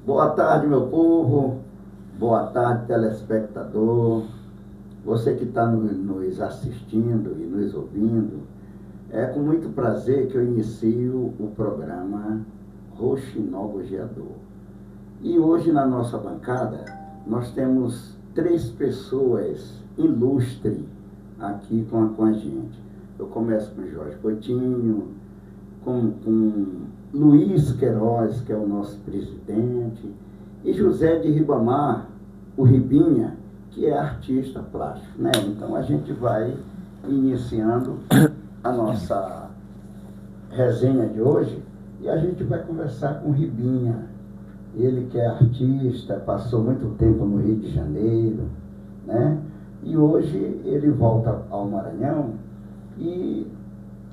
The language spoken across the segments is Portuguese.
Boa tarde, meu povo. Boa tarde, telespectador. Você que está nos assistindo e nos ouvindo. É com muito prazer que eu inicio o programa Rouxinol Gojeador. E hoje na nossa bancada nós temos 3 pessoas ilustres aqui com a gente. Eu começo com Jorge Coutinho, com Luiz Queiroz, que é o nosso presidente, e José de Ribamar, o Ribinha, que é artista plástico, né? Então a gente vai iniciando a nossa resenha de hoje e a gente vai conversar com o Ribinha. Ele que é artista, passou muito tempo no Rio de Janeiro, né? E hoje ele volta ao Maranhão e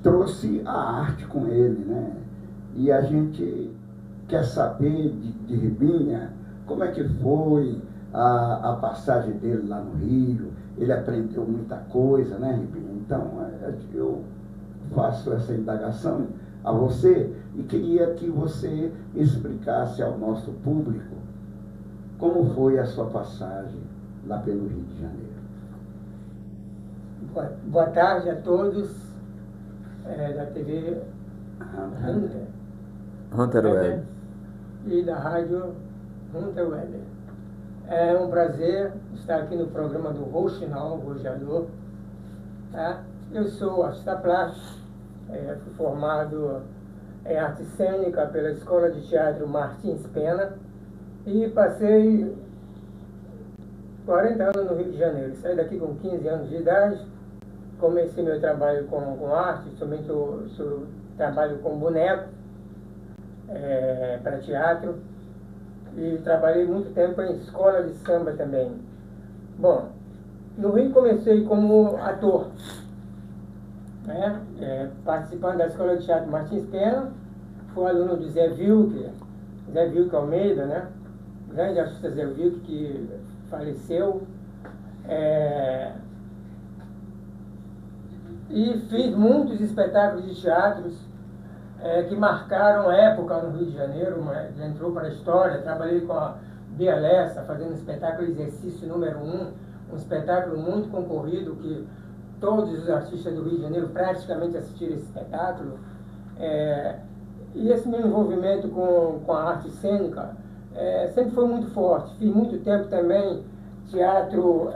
trouxe a arte com ele, né? E a gente quer saber de Ribinha como é que foi a passagem dele lá no Rio. Ele aprendeu muita coisa, né, Ribinha? Então, eu faço essa indagação a você e queria que você explicasse ao nosso público como foi a sua passagem lá pelo Rio de Janeiro. Boa tarde a todos da TV Hunter Web e da rádio Hunter Web. É um prazer estar aqui no programa do Rouxinol Gojeador. Tá? Eu sou artista plástico, fui formado em arte cênica pela Escola de Teatro Martins Pena e passei 40 anos no Rio de Janeiro. Saí daqui com 15 anos de idade, comecei meu trabalho com arte, somente trabalho com boneco para teatro e trabalhei muito tempo em escola de samba também. Bom, no Rio comecei como ator, né? Participando da Escola de Teatro Martins Pena, fui aluno do Zé Vilker Almeida, né? Grande artista Zé Vilker que faleceu. E fiz muitos espetáculos de teatros que marcaram a época no Rio de Janeiro, entrou para a história. Trabalhei com a Bia Lessa, fazendo o espetáculo Exercício número 1, um espetáculo muito concorrido, que todos os artistas do Rio de Janeiro praticamente assistiram esse espetáculo. E esse meu envolvimento com a arte cênica sempre foi muito forte. Fiz muito tempo também teatro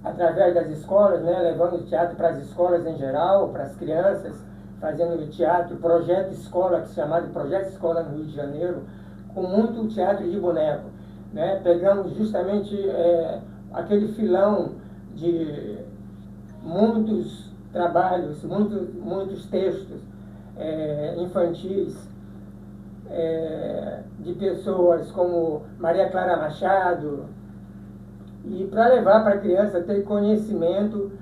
através das escolas, né, levando o teatro para as escolas em geral, para as crianças, fazendo teatro, projeto escola, que se chamava de Projeto Escola no Rio de Janeiro, com muito teatro de boneco, né? Pegamos justamente aquele filão de muitos trabalhos, muitos textos infantis, de pessoas como Maria Clara Machado, e para levar para a criança ter conhecimento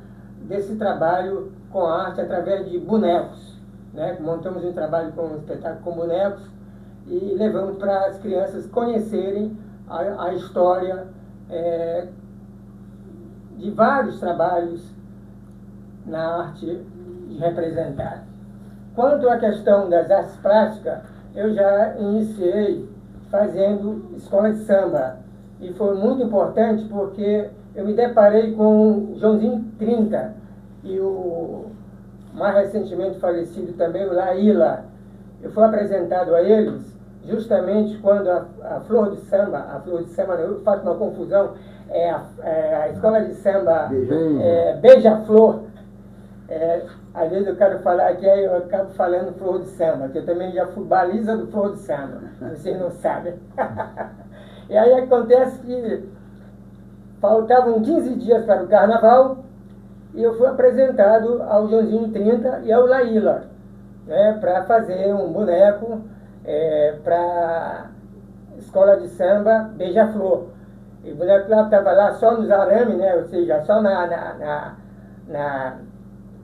desse trabalho com arte através de bonecos, né? Montamos um espetáculo com bonecos e levamos para as crianças conhecerem a história de vários trabalhos na arte de representar. Quanto à questão das artes plásticas, eu já iniciei fazendo escola de samba. E foi muito importante porque eu me deparei com o Joãozinho 30 e o mais recentemente falecido também, o Laíla. Eu fui apresentado a eles justamente quando a Flor de Samba, eu faço uma confusão, a escola de samba Beija-Flor. Às vezes eu quero falar aqui, aí eu acabo falando Flor de Samba, que eu também já fui baliza do Flor de Samba, vocês não sabem. E aí acontece que faltavam 15 dias para o carnaval e eu fui apresentado ao Joãozinho 30 e ao Laíla, né, para fazer um boneco para a escola de samba Beija-Flor. E o boneco estava lá só nos arames, né, ou seja, só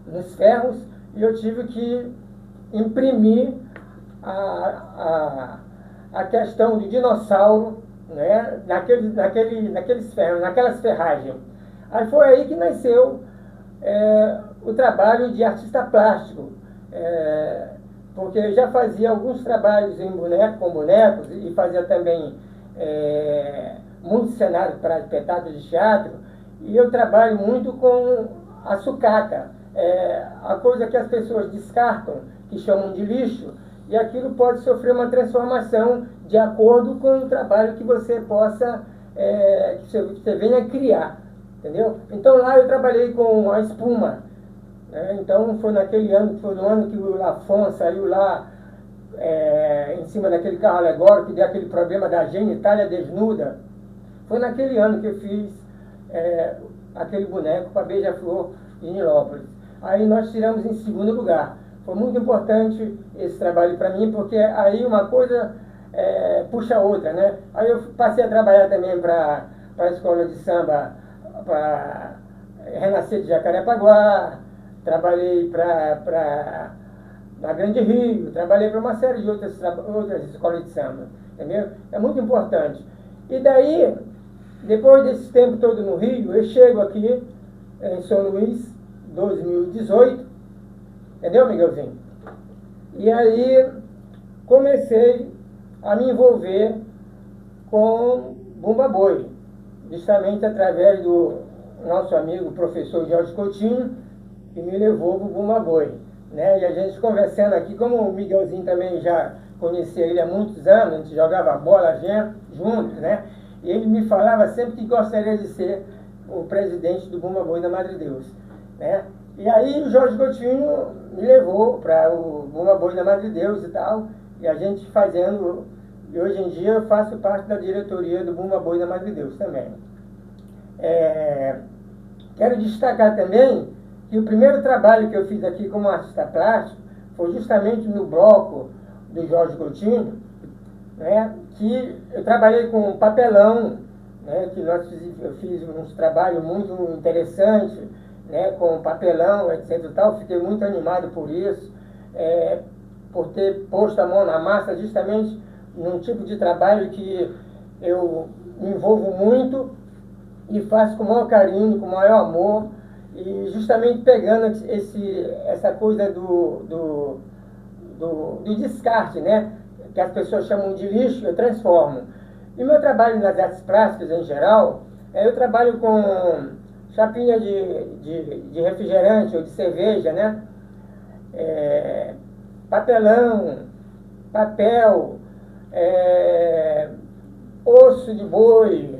nos ferros, e eu tive que imprimir a questão do dinossauro, né, naqueles ferros, naquelas ferragens. Aí foi aí que nasceu o trabalho de artista plástico, porque eu já fazia alguns trabalhos com bonecos e fazia também muitos cenários para espetáculos de teatro, e eu trabalho muito com a sucata, a coisa que as pessoas descartam, que chamam de lixo, e aquilo pode sofrer uma transformação de acordo com o trabalho que você possa, que você venha criar, entendeu? Então lá eu trabalhei com a espuma, né? Então foi no ano que o Lafon saiu lá em cima daquele carro alegórico, que deu aquele problema da genitália desnuda. Foi naquele ano que eu fiz aquele boneco para Beija-Flor de Nilópolis. Aí nós tiramos em segundo lugar. Foi muito importante esse trabalho para mim, porque aí uma coisa puxa a outra, né? Aí eu passei a trabalhar também para a escola de samba, para Renascer de Jacarepaguá, trabalhei na Grande Rio, trabalhei para uma série de outras escolas de samba, entendeu? É muito importante. E daí, depois desse tempo todo no Rio, eu chego aqui em São Luís, 2018, entendeu, Miguelzinho? E aí comecei a me envolver com Bumba Boi, justamente através do nosso amigo professor Jorge Coutinho, que me levou para o Bumba Boi, né? E a gente conversando aqui, como o Miguelzinho também já conhecia ele há muitos anos, a gente jogava bola juntos, né? E ele me falava sempre que gostaria de ser o presidente do Bumba Boi da Madre Deus, né? E aí o Jorge Coutinho me levou para o Bumba Boi da Madre Deus e tal, e a gente fazendo, e hoje em dia eu faço parte da diretoria do Bumba Boi da Madre Deus também. Quero destacar também que o primeiro trabalho que eu fiz aqui como artista plástico foi justamente no bloco do Jorge Coutinho, né, que eu trabalhei com papelão, né, que eu fiz uns trabalhos muito interessantes, né, com papelão, etc. Tal. Fiquei muito animado por isso, por ter posto a mão na massa, justamente num tipo de trabalho que eu me envolvo muito e faço com o maior carinho, com o maior amor, e justamente pegando essa coisa do descarte, né, que as pessoas chamam de lixo, eu transformo. E meu trabalho nas artes plásticas em geral, eu trabalho com chapinha de refrigerante ou de cerveja, né? Papelão, papel, osso de boi,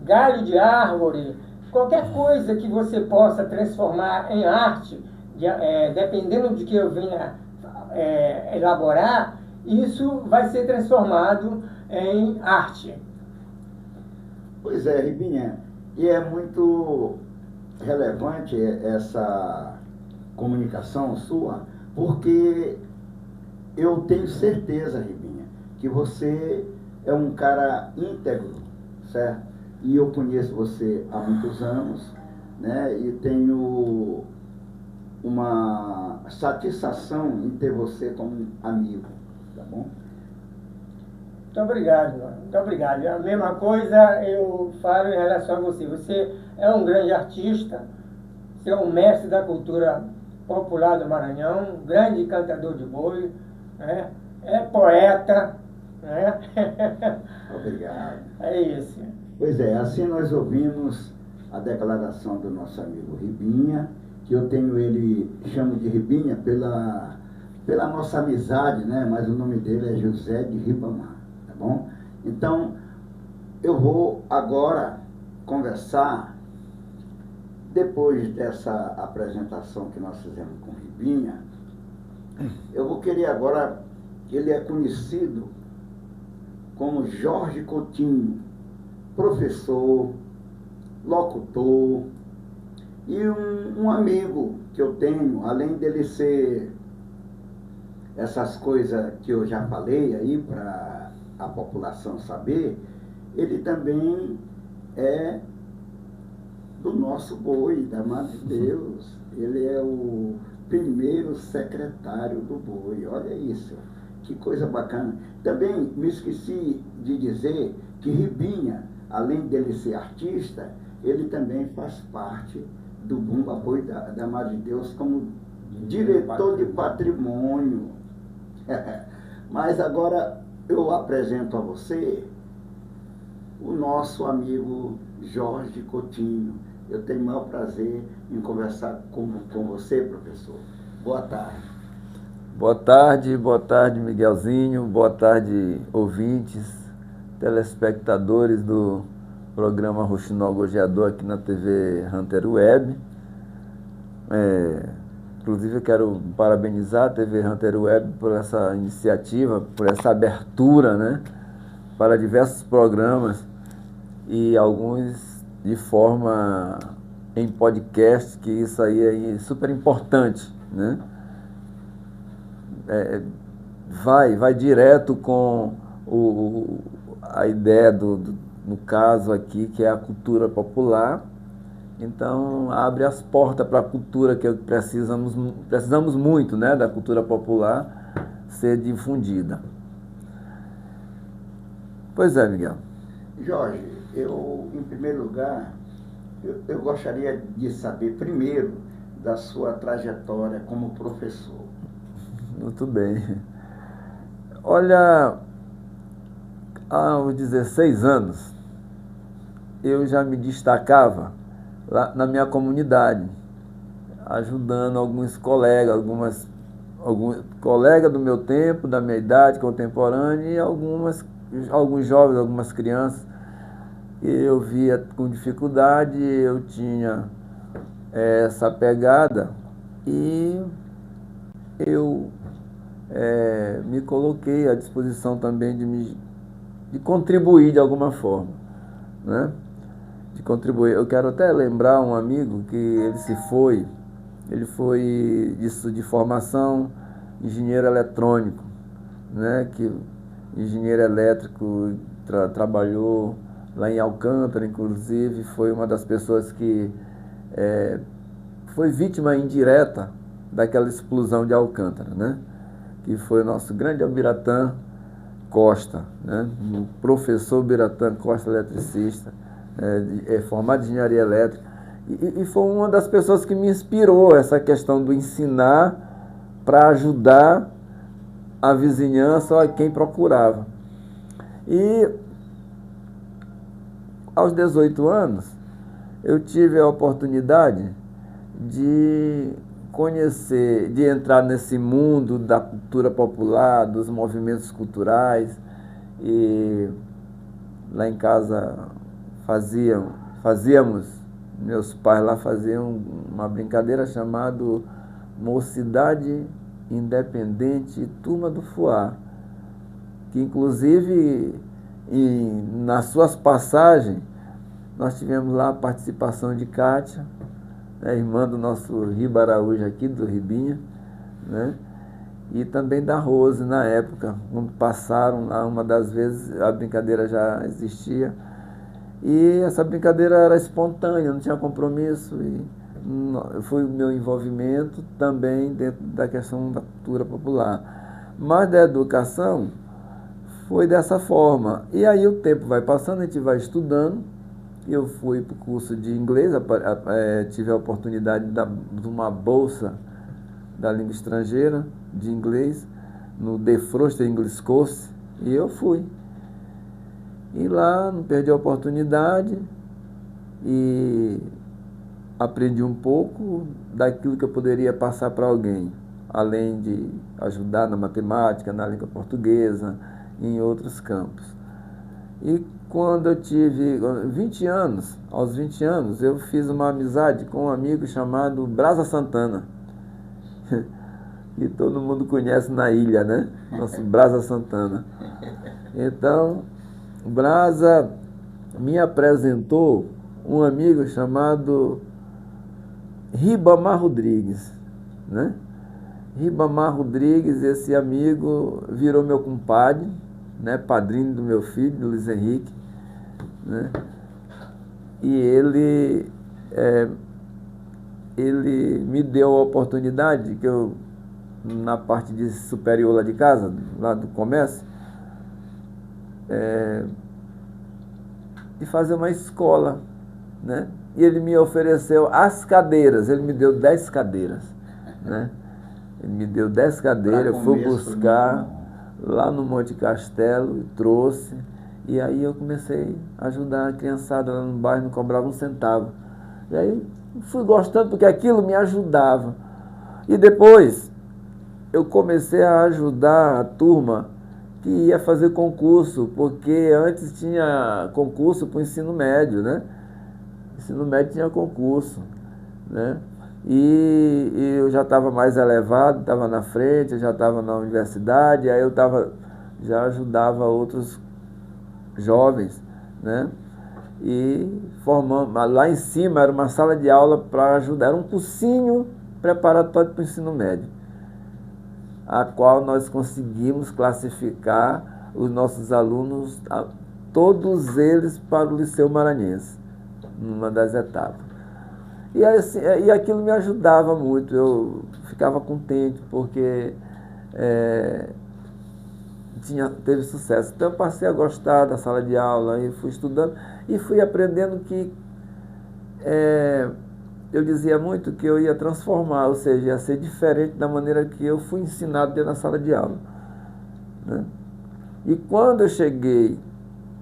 galho de árvore, qualquer coisa que você possa transformar em arte, dependendo de que eu venha elaborar, isso vai ser transformado em arte. Pois é, Ribinha, e é muito relevante essa comunicação sua, porque eu tenho certeza, Ribinha, que você é um cara íntegro, certo? E eu conheço você há muitos anos, né? E tenho uma satisfação em ter você como amigo, tá bom? Muito obrigado, mano. Muito obrigado. A mesma coisa eu falo em relação a você. Você é um grande artista, você é um mestre da cultura popular do Maranhão, um grande cantador de boi, né? É poeta, né? Obrigado. É isso. Pois é, assim nós ouvimos a declaração do nosso amigo Ribinha, que eu tenho ele, chamo de Ribinha pela nossa amizade, né? Mas o nome dele é José de Ribamar, tá bom? Então, eu vou agora conversar, depois dessa apresentação que nós fizemos com Ribinha, eu vou querer agora, ele é conhecido como Jorge Coutinho, professor, locutor, e um amigo que eu tenho, além dele ser essas coisas que eu já falei aí para a população saber, ele também é do nosso boi, da Madre Deus. Ele é o primeiro secretário do boi, olha isso, que coisa bacana. Também me esqueci de dizer que Ribinha, além dele ser artista, ele também faz parte do Bumba Boi da Madre Deus como diretor de patrimônio. Mas agora eu apresento a você o nosso amigo Jorge Coutinho. Eu tenho o maior prazer em conversar com você, professor. Boa tarde. Boa tarde, Miguelzinho, boa tarde, ouvintes, telespectadores do programa Rouxinol Gorjeador aqui na TV Hunter Web. Inclusive eu quero parabenizar a TV Hunter Web por essa iniciativa, por essa abertura, né, para diversos programas e alguns de forma em podcast, que isso aí é super importante, né? Vai direto com a ideia no caso aqui, que é a cultura popular. Então abre as portas para a cultura que precisamos muito, né, da cultura popular ser difundida. Pois é, Miguel. Jorge, em primeiro lugar, eu gostaria de saber primeiro da sua trajetória como professor. Muito bem. Olha, aos 16 anos, eu já me destacava lá na minha comunidade, ajudando alguns colegas, alguns colegas do meu tempo, da minha idade contemporânea, e alguns jovens, algumas crianças que eu via com dificuldade. Eu tinha essa pegada e eu me coloquei à disposição também de contribuir de alguma forma, né? De contribuir. Eu quero até lembrar um amigo que ele foi de formação engenheiro eletrônico, né? Que engenheiro elétrico, trabalhou lá em Alcântara, inclusive foi uma das pessoas que foi vítima indireta daquela explosão de Alcântara, né? Que foi o nosso grande Albiratã Costa, né? O professor Albiratã Costa, eletricista, formado em engenharia elétrica, e foi uma das pessoas que me inspirou essa questão do ensinar para ajudar a vizinhança ou a quem procurava. E aos 18 anos, eu tive a oportunidade de conhecer, de entrar nesse mundo da cultura popular, dos movimentos culturais. E lá em casa meus pais lá faziam uma brincadeira chamada Mocidade Independente Turma do Fuá, que inclusive nas suas passagens nós tivemos lá a participação de Kátia, né, irmã do nosso Riba Araújo aqui, do Ribinha, né? E também da Rose, na época, quando passaram lá, uma das vezes a brincadeira já existia, e essa brincadeira era espontânea, não tinha compromisso, e foi o meu envolvimento também dentro da questão da cultura popular. Mas da educação foi dessa forma. E aí o tempo vai passando, a gente vai estudando. Eu fui para o curso de inglês, tive a oportunidade de uma bolsa da língua estrangeira, de inglês, no The Frost English Course, e eu fui. E lá não perdi a oportunidade e aprendi um pouco daquilo que eu poderia passar para alguém, além de ajudar na matemática, na língua portuguesa e em outros campos. E quando eu tive 20 anos, aos 20 anos, eu fiz uma amizade com um amigo chamado Brasa Santana. E todo mundo conhece na ilha, né? Nosso Brasa Santana. Então, Brasa me apresentou um amigo chamado Ribamar Rodrigues, né? Ribamar Rodrigues, esse amigo virou meu compadre, né? Padrinho do meu filho, do Luiz Henrique, né? E ele me deu a oportunidade que eu, na parte de superior lá de casa, lá do comércio, de fazer uma escola, né? E ele me ofereceu as cadeiras, ele me deu 10 cadeiras, né? Ele me deu 10 cadeiras, eu fui buscar lá no Monte Castelo e trouxe. E aí eu comecei a ajudar a criançada lá no bairro, não cobrava um centavo. E aí fui gostando porque aquilo me ajudava. E depois eu comecei a ajudar a turma que ia fazer concurso, porque antes tinha concurso para o ensino médio, né? Ensino médio tinha concurso, né? E eu já estava mais elevado, estava na frente, eu já estava na universidade, aí eu já ajudava outros jovens, né? E formando, lá em cima era uma sala de aula para ajudar, era um cursinho preparatório para o ensino médio, a qual nós conseguimos classificar os nossos alunos, todos eles para o Liceu Maranhense, numa das etapas. E, assim, e aquilo me ajudava muito, eu ficava contente, porque teve sucesso. Então eu passei a gostar da sala de aula, e fui estudando, e fui aprendendo que eu dizia muito que eu ia transformar, ou seja, ia ser diferente da maneira que eu fui ensinado dentro da sala de aula, né? E quando eu cheguei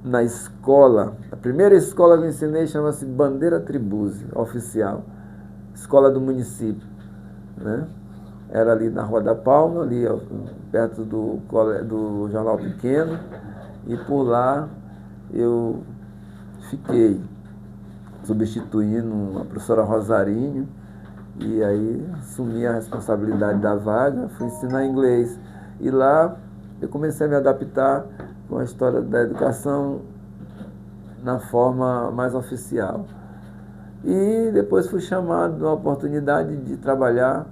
na escola, a primeira escola que eu ensinei chama-se Bandeira Tribuse, oficial, escola do município, né? Era ali na Rua da Palma, ali perto do Jornal Pequeno, e por lá eu fiquei substituindo a professora Rosarinho, e aí assumi a responsabilidade da vaga, fui ensinar inglês. E lá eu comecei a me adaptar com a história da educação na forma mais oficial. E depois fui chamado na oportunidade de trabalhar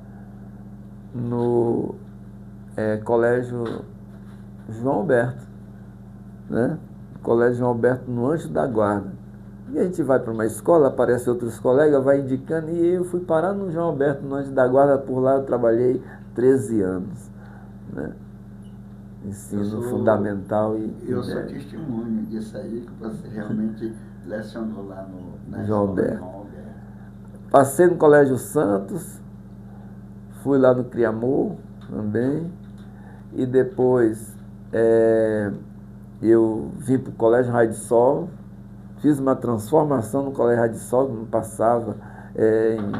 no Colégio João Alberto, né? Colégio João Alberto, no Anjo da Guarda. E a gente vai para uma escola, aparecem outros colegas, vai indicando, e eu fui parar no João Alberto, no Anjo da Guarda. Por lá eu trabalhei 13 anos, né? Ensino fundamental e eu sou testemunho disso aí, que você realmente lecionou lá na João escola Alberto. João Alberto. Passei no Colégio Santos, fui lá no Criamor também, e depois eu vim para o Colégio Raio de Sol, fiz uma transformação no Colégio Raio de Sol, que não passava,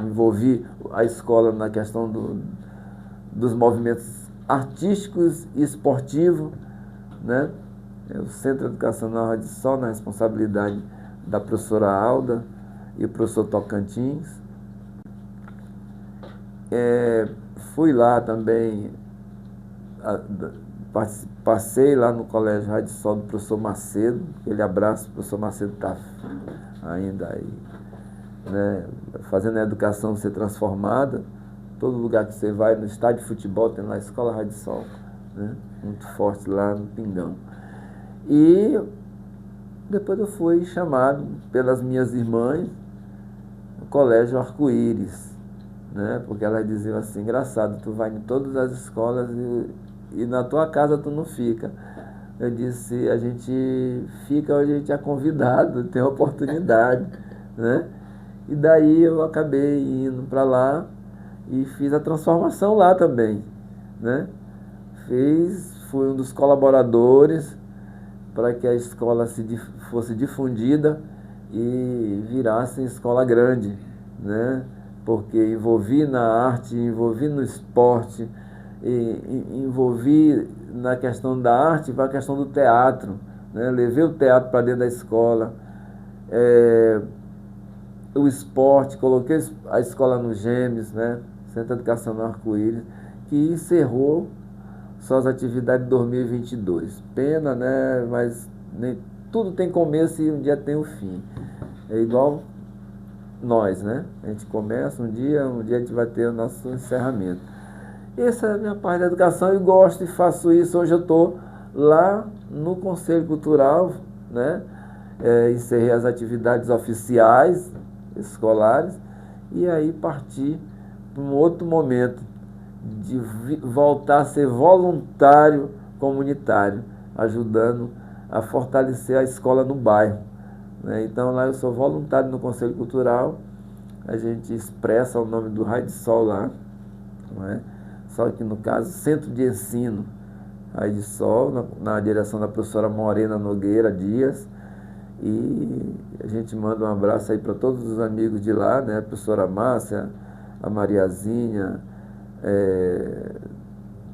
envolvi a escola na questão dos movimentos artísticos e esportivos, né? O Centro Educacional Raio de Sol, na responsabilidade da professora Alda e o professor Tocantins. Fui lá também, passei lá no Colégio Raio de Sol do professor Macedo, aquele abraço, o professor Macedo está ainda aí, né, fazendo a educação ser transformada. Todo lugar que você vai, no estádio de futebol, tem lá a Escola Raio de Sol, né, muito forte lá no Pingão. E depois eu fui chamado pelas minhas irmãs no Colégio Arco-Íris, né, porque elas diziam assim: engraçado, tu vai em todas as escolas e na tua casa tu não fica. Eu disse: a gente fica onde a gente é convidado, tem oportunidade, né? E daí eu acabei indo para lá e fiz a transformação lá também, né? Fui um dos colaboradores para que a escola fosse difundida e virasse escola grande, né? Porque envolvi na arte, envolvi no esporte, e envolvi na questão da arte para a questão do teatro, né? Levei o teatro para dentro da escola, o esporte, coloquei a escola no Gêmeos, né? Centro Educacional Arco-Íris, que encerrou suas atividades em 2022. Pena, né? Mas tudo tem começo e um dia tem o fim. É igual nós, né? A gente começa um dia a gente vai ter o nosso encerramento. Essa é a minha parte da educação, eu gosto e faço isso. Hoje eu estou lá no Conselho Cultural, né? Encerrei as atividades oficiais, escolares, e aí parti para um outro momento de voltar a ser voluntário comunitário, ajudando a fortalecer a escola no bairro, né? Então lá eu sou voluntário no Conselho Cultural, a gente expressa o nome do Raio de Sol lá, não é? só que no caso, Centro de Ensino Raio de Sol, na direção da professora Morena Nogueira Dias. E a gente manda um abraço aí para todos os amigos de lá, né? A professora Márcia, a Mariazinha,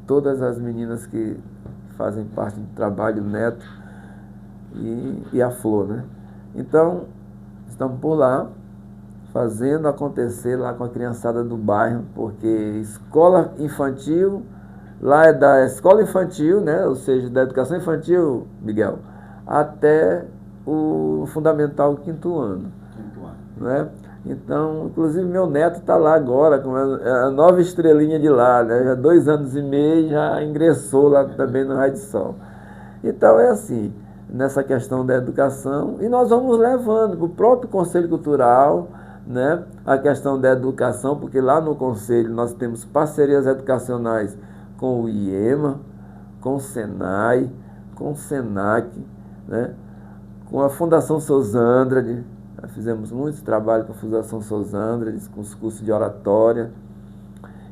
todas as meninas que fazem parte do trabalho, o Neto e a Flor, né? Então, estamos por lá, fazendo acontecer lá com a criançada do bairro, porque escola infantil, lá é da escola infantil, né? Ou seja, da educação infantil, Miguel, até o fundamental quinto ano. Né? Então, inclusive meu neto está lá agora, com a nova estrelinha de lá, né? Já 2 anos e meio, já ingressou lá também no Raio de Sol. Então é assim, nessa questão da educação, e nós vamos levando para o próprio Conselho Cultural, né, a questão da educação, porque lá no Conselho nós temos parcerias educacionais com o IEMA, com o SENAI, com o SENAC, né, com a Fundação Souza Andrade. Fizemos muito trabalho com a Fundação Souza Andrade, com os cursos de oratória.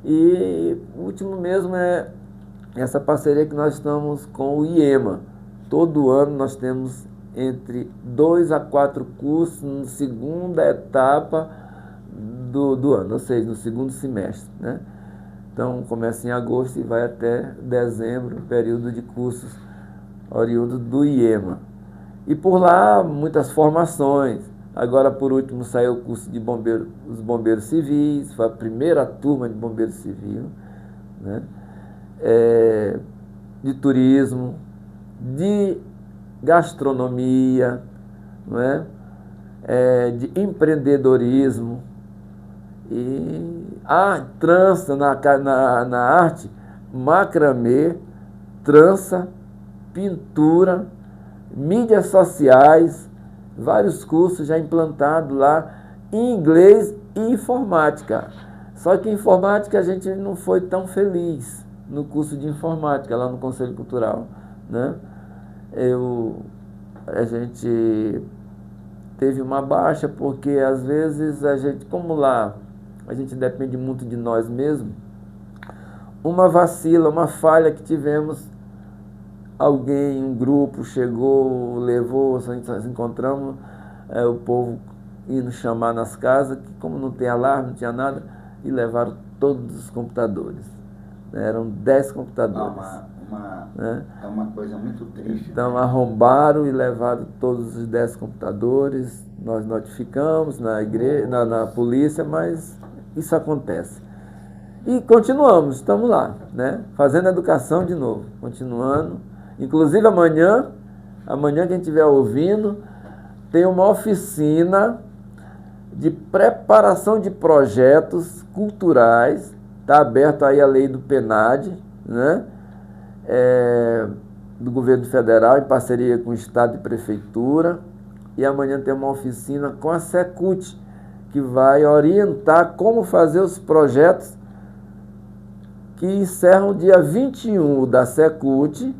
E o último mesmo é essa parceria que nós estamos com o IEMA. Todo ano nós temos entre 2 a 4 cursos na segunda etapa do ano, ou seja, no segundo semestre, né? Então começa em agosto e vai até dezembro, período de cursos oriundos do IEMA. E por lá muitas formações. Agora, por último, saiu o curso de os bombeiros civis, foi a primeira turma de bombeiro civil, né? De turismo, de gastronomia, não é? De empreendedorismo, e trança na arte, macramê, trança, pintura, mídias sociais, vários cursos já implantados lá, em inglês e informática. Só que informática a gente não foi tão feliz no curso de informática lá no Conselho Cultural, né? A gente teve uma baixa porque às vezes a gente, como lá a gente depende muito de nós mesmos, uma vacila, uma falha que tivemos, alguém, um grupo chegou, levou, nós encontramos o povo indo chamar nas casas, que como não tem alarme, não tinha nada, e levaram todos os computadores. Eram 10 computadores. Né? É uma coisa muito triste. Então, né? arrombaram e levaram todos os 10 computadores. Nós notificamos na igreja, na polícia, mas isso acontece. E continuamos, estamos lá, né? Fazendo educação de novo, continuando. Inclusive amanhã quem estiver ouvindo, tem uma oficina de preparação de projetos culturais. Está aberto aí a lei do PENAD, né? Do governo federal, em parceria com o Estado e Prefeitura. E amanhã tem uma oficina com a Secult, que vai orientar como fazer os projetos que encerram dia 21 da Secult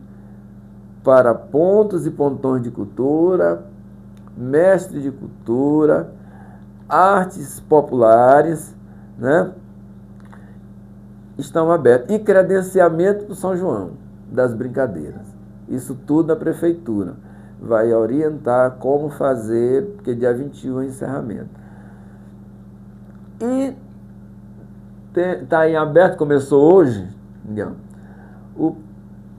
para pontos e pontões de cultura, mestre de cultura, artes populares, né? Estão abertos. E credenciamento para o São João, das brincadeiras. Isso tudo a prefeitura vai orientar como fazer, porque dia 21 é encerramento. E está em aberto, começou hoje,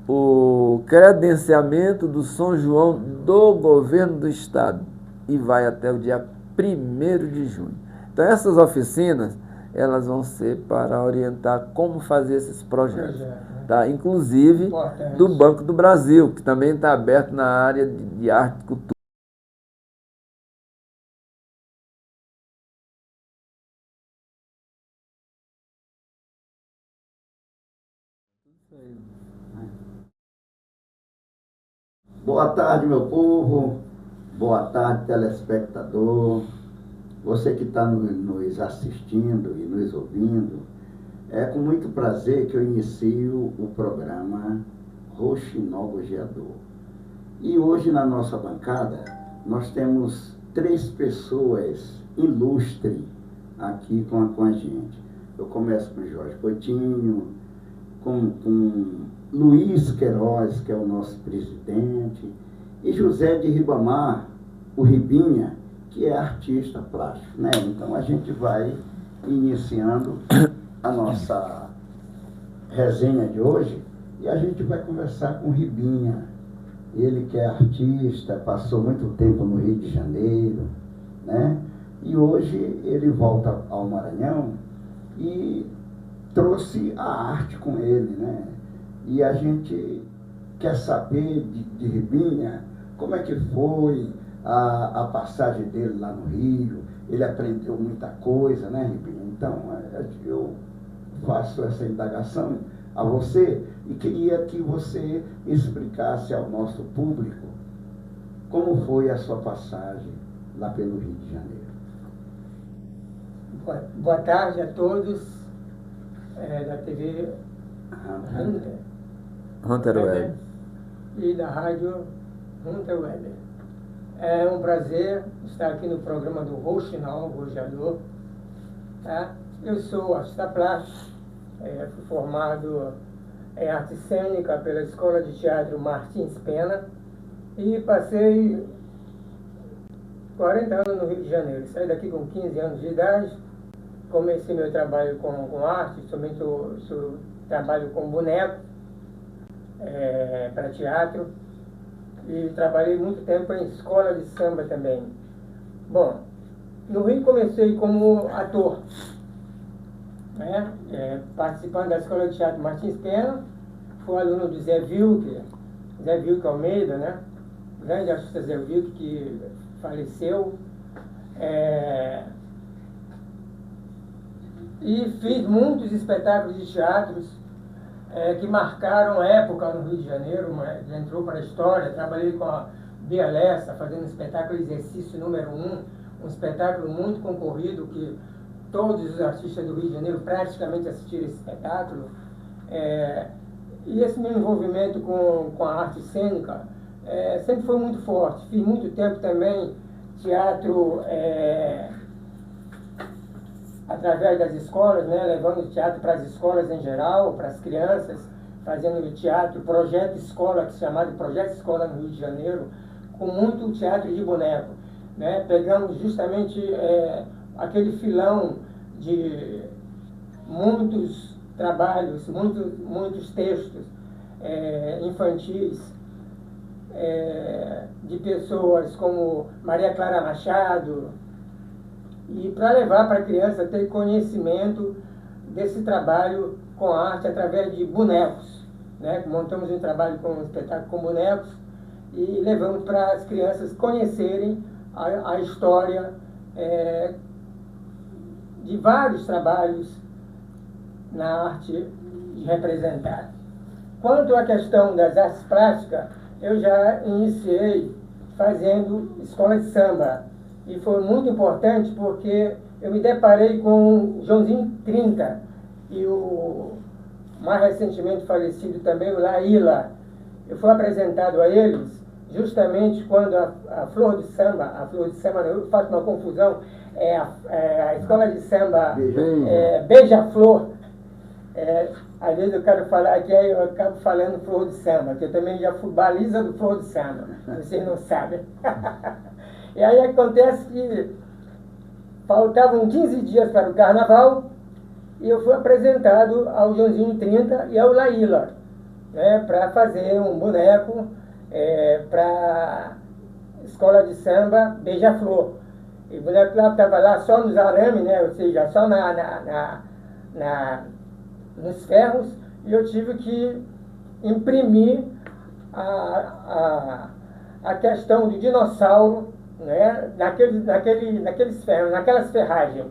o credenciamento do São João do governo do estado e vai até o dia 1º de junho. Então essas oficinas, elas vão ser para orientar como fazer esses projetos, tá? Inclusive do Banco do Brasil, que também está aberto na área de arte e cultura. Boa tarde, meu povo. Boa tarde, telespectador. Você que está nos assistindo e nos ouvindo. É com muito prazer que eu inicio o programa Roxinol Bogeador. E hoje na nossa bancada nós temos 3 pessoas ilustres aqui com a gente. Eu começo com o Jorge Coutinho, com Luiz Queiroz, que é o nosso presidente, e José de Ribamar, o Ribinha, que é artista plástico, né? Então a gente vai iniciando a nossa resenha de hoje e a gente vai conversar com o Ribinha. Ele que é artista, passou muito tempo no Rio de Janeiro, né? E hoje ele volta ao Maranhão e trouxe a arte com ele, né? E a gente quer saber de Ribinha como é que foi a passagem dele lá no Rio. Ele aprendeu muita coisa, né, Ribinha? Então, eu faço essa indagação a você e queria que você explicasse ao nosso público como foi a sua passagem lá pelo Rio de Janeiro. Boa tarde a todos da TV Hunter Web e da rádio Hunter Web. É um prazer estar aqui no programa do Rouxinol, Rojador. Tá? Eu sou artista plástico, fui formado em arte cênica pela Escola de Teatro Martins Pena e passei 40 anos no Rio de Janeiro. Saí daqui com 15 anos de idade, comecei meu trabalho com arte, somente eu trabalho com boneco para teatro e trabalhei muito tempo em escola de samba também. Bom, no Rio comecei como ator, né? Participando da Escola de Teatro Martins Pena, fui aluno do Zé Vilker Almeida, né? Grande artista Zé Vilker que faleceu. E fiz muitos espetáculos de teatros que marcaram a época no Rio de Janeiro, entrou para a história. Trabalhei com a Bia Lessa, fazendo o espetáculo Exercício número 1, um espetáculo muito concorrido, que todos os artistas do Rio de Janeiro praticamente assistiram esse espetáculo. E esse meu envolvimento com a arte cênica sempre foi muito forte. Fiz muito tempo também teatro através das escolas, né, levando o teatro para as escolas em geral, para as crianças, fazendo teatro, projeto escola, que se chamava de Projeto Escola no Rio de Janeiro, com muito teatro de boneco, né? Pegamos justamente aquele filão de muitos trabalhos, muitos textos infantis, de pessoas como Maria Clara Machado, e para levar para a criança ter conhecimento desse trabalho com arte através de bonecos, né? Montamos um trabalho com um espetáculo com bonecos e levamos para as crianças conhecerem a história de vários trabalhos na arte de representar. Quanto à questão das artes plásticas, eu já iniciei fazendo escola de samba. E foi muito importante porque eu me deparei com o Joãozinho 30 e o mais recentemente falecido também, o Laíla. Eu fui apresentado a eles justamente quando a Flor de Samba, eu faço uma confusão, a escola de samba Beija-Flor. Às vezes eu quero falar aqui, aí eu acabo falando Flor de Samba, que eu também já fui baliza do Flor de Samba, vocês não sabem. E aí acontece que faltavam 15 dias para o carnaval e eu fui apresentado ao Joãozinho 30 e ao Laíla, né, para fazer um boneco para a escola de samba Beija-Flor. E o boneco estava lá só nos arames, né, ou seja, só nos ferros, e eu tive que imprimir a questão do dinossauro, né, naqueles ferros, naquelas ferragens.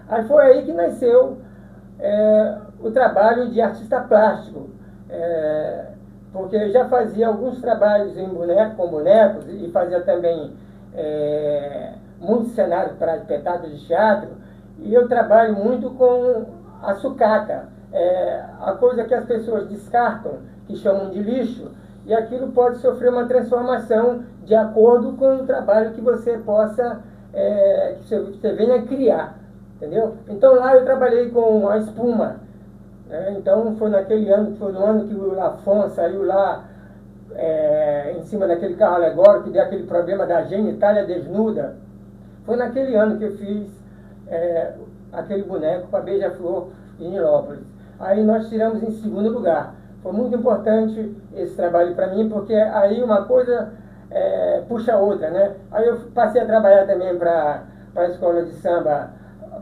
Aí foi aí que nasceu o trabalho de artista plástico, porque eu já fazia alguns trabalhos com bonecos e fazia também muitos cenários para espetáculos de teatro, e eu trabalho muito com a sucata, a coisa que as pessoas descartam, que chamam de lixo, e aquilo pode sofrer uma transformação de acordo com o trabalho que você possa, que você venha criar, entendeu? Então lá eu trabalhei com a espuma, Então foi naquele ano, foi no ano que o Lafon saiu lá em cima daquele carro alegórico que deu aquele problema da genitália desnuda. Foi naquele ano que eu fiz aquele boneco para Beija-Flor em Nilópolis. Aí nós tiramos em segundo lugar. Foi muito importante esse trabalho para mim, porque aí uma coisa puxa a outra, né? Aí eu passei a trabalhar também para a escola de samba,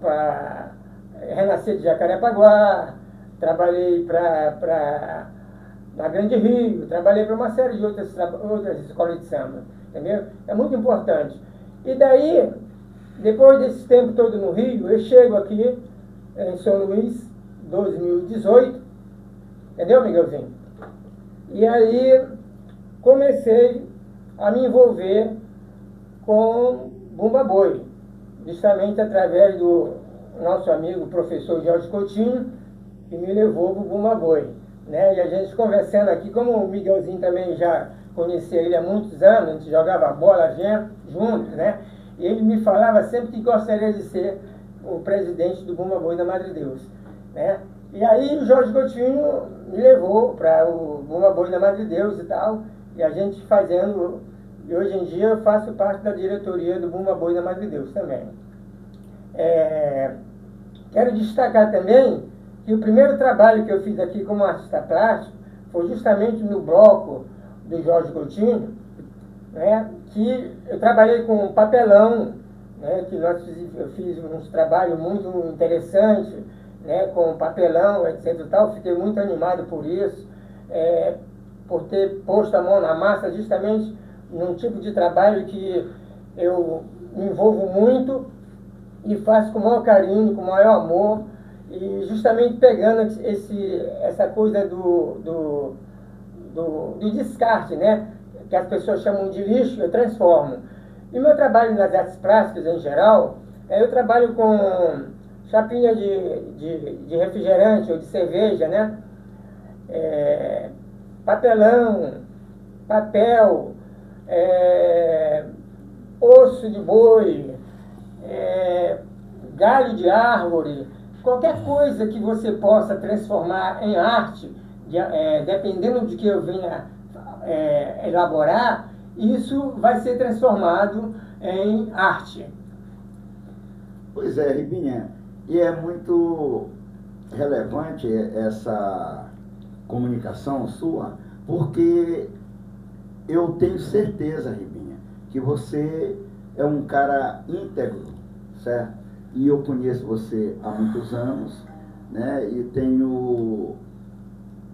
para Renascer de Jacarepaguá, trabalhei para na Grande Rio, trabalhei para uma série de outras escolas de samba, entendeu? É muito importante. E daí, depois desse tempo todo no Rio, eu chego aqui em São Luís, 2018, entendeu, Miguelzinho? E aí comecei a me envolver com Bumba Boi, justamente através do nosso amigo professor Jorge Coutinho, que me levou para o Bumba Boi. Né? E a gente conversando aqui, como o Miguelzinho também já conhecia ele há muitos anos, a gente jogava bola juntos, né? E ele me falava sempre que gostaria de ser o presidente do Bumba Boi da Madre Deus, né? E aí o Jorge Coutinho me levou para o Bumba Boi da Madre Deus e tal, e a gente fazendo, e hoje em dia eu faço parte da diretoria do Bumba Boi da Madre Deus também. Quero destacar também que o primeiro trabalho que eu fiz aqui como artista plástico foi justamente no bloco do Jorge Coutinho, né, que eu trabalhei com papelão, né, que eu fiz uns trabalhos muito interessantes, né, com papelão, etc. e tal. Fiquei muito animado por isso, por ter posto a mão na massa justamente num tipo de trabalho que eu me envolvo muito e faço com o maior carinho, com o maior amor, e justamente pegando essa coisa do descarte, né, que as pessoas chamam de lixo, eu transformo. E meu trabalho nas artes plásticas em geral, eu trabalho com chapinha de refrigerante ou de cerveja, né, papelão, papel, osso de boi, galho de árvore, qualquer coisa que você possa transformar em arte, dependendo de que eu venha elaborar, isso vai ser transformado em arte. Pois é, Ribinha, e é muito relevante essa comunicação sua, porque eu tenho certeza, Ribinha, que você é um cara íntegro, certo? E eu conheço você há muitos anos, né? E tenho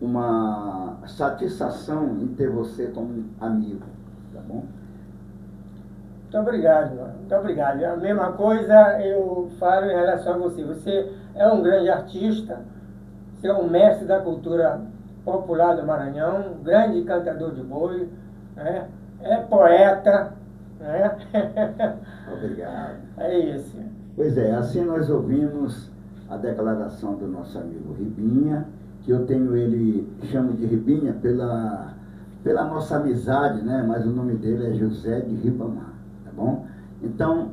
uma satisfação em ter você como amigo, tá bom? Muito obrigado, mano. Muito obrigado. A mesma coisa eu falo em relação a você. Você é um grande artista, você é um mestre da cultura popular do Maranhão, um grande cantador de boi, né? É poeta, né? Obrigado. É isso. Pois é, assim nós ouvimos a declaração do nosso amigo Ribinha, que eu tenho ele, chamo de Ribinha pela nossa amizade, né? Mas o nome dele é José de Ribamar, tá bom? Então,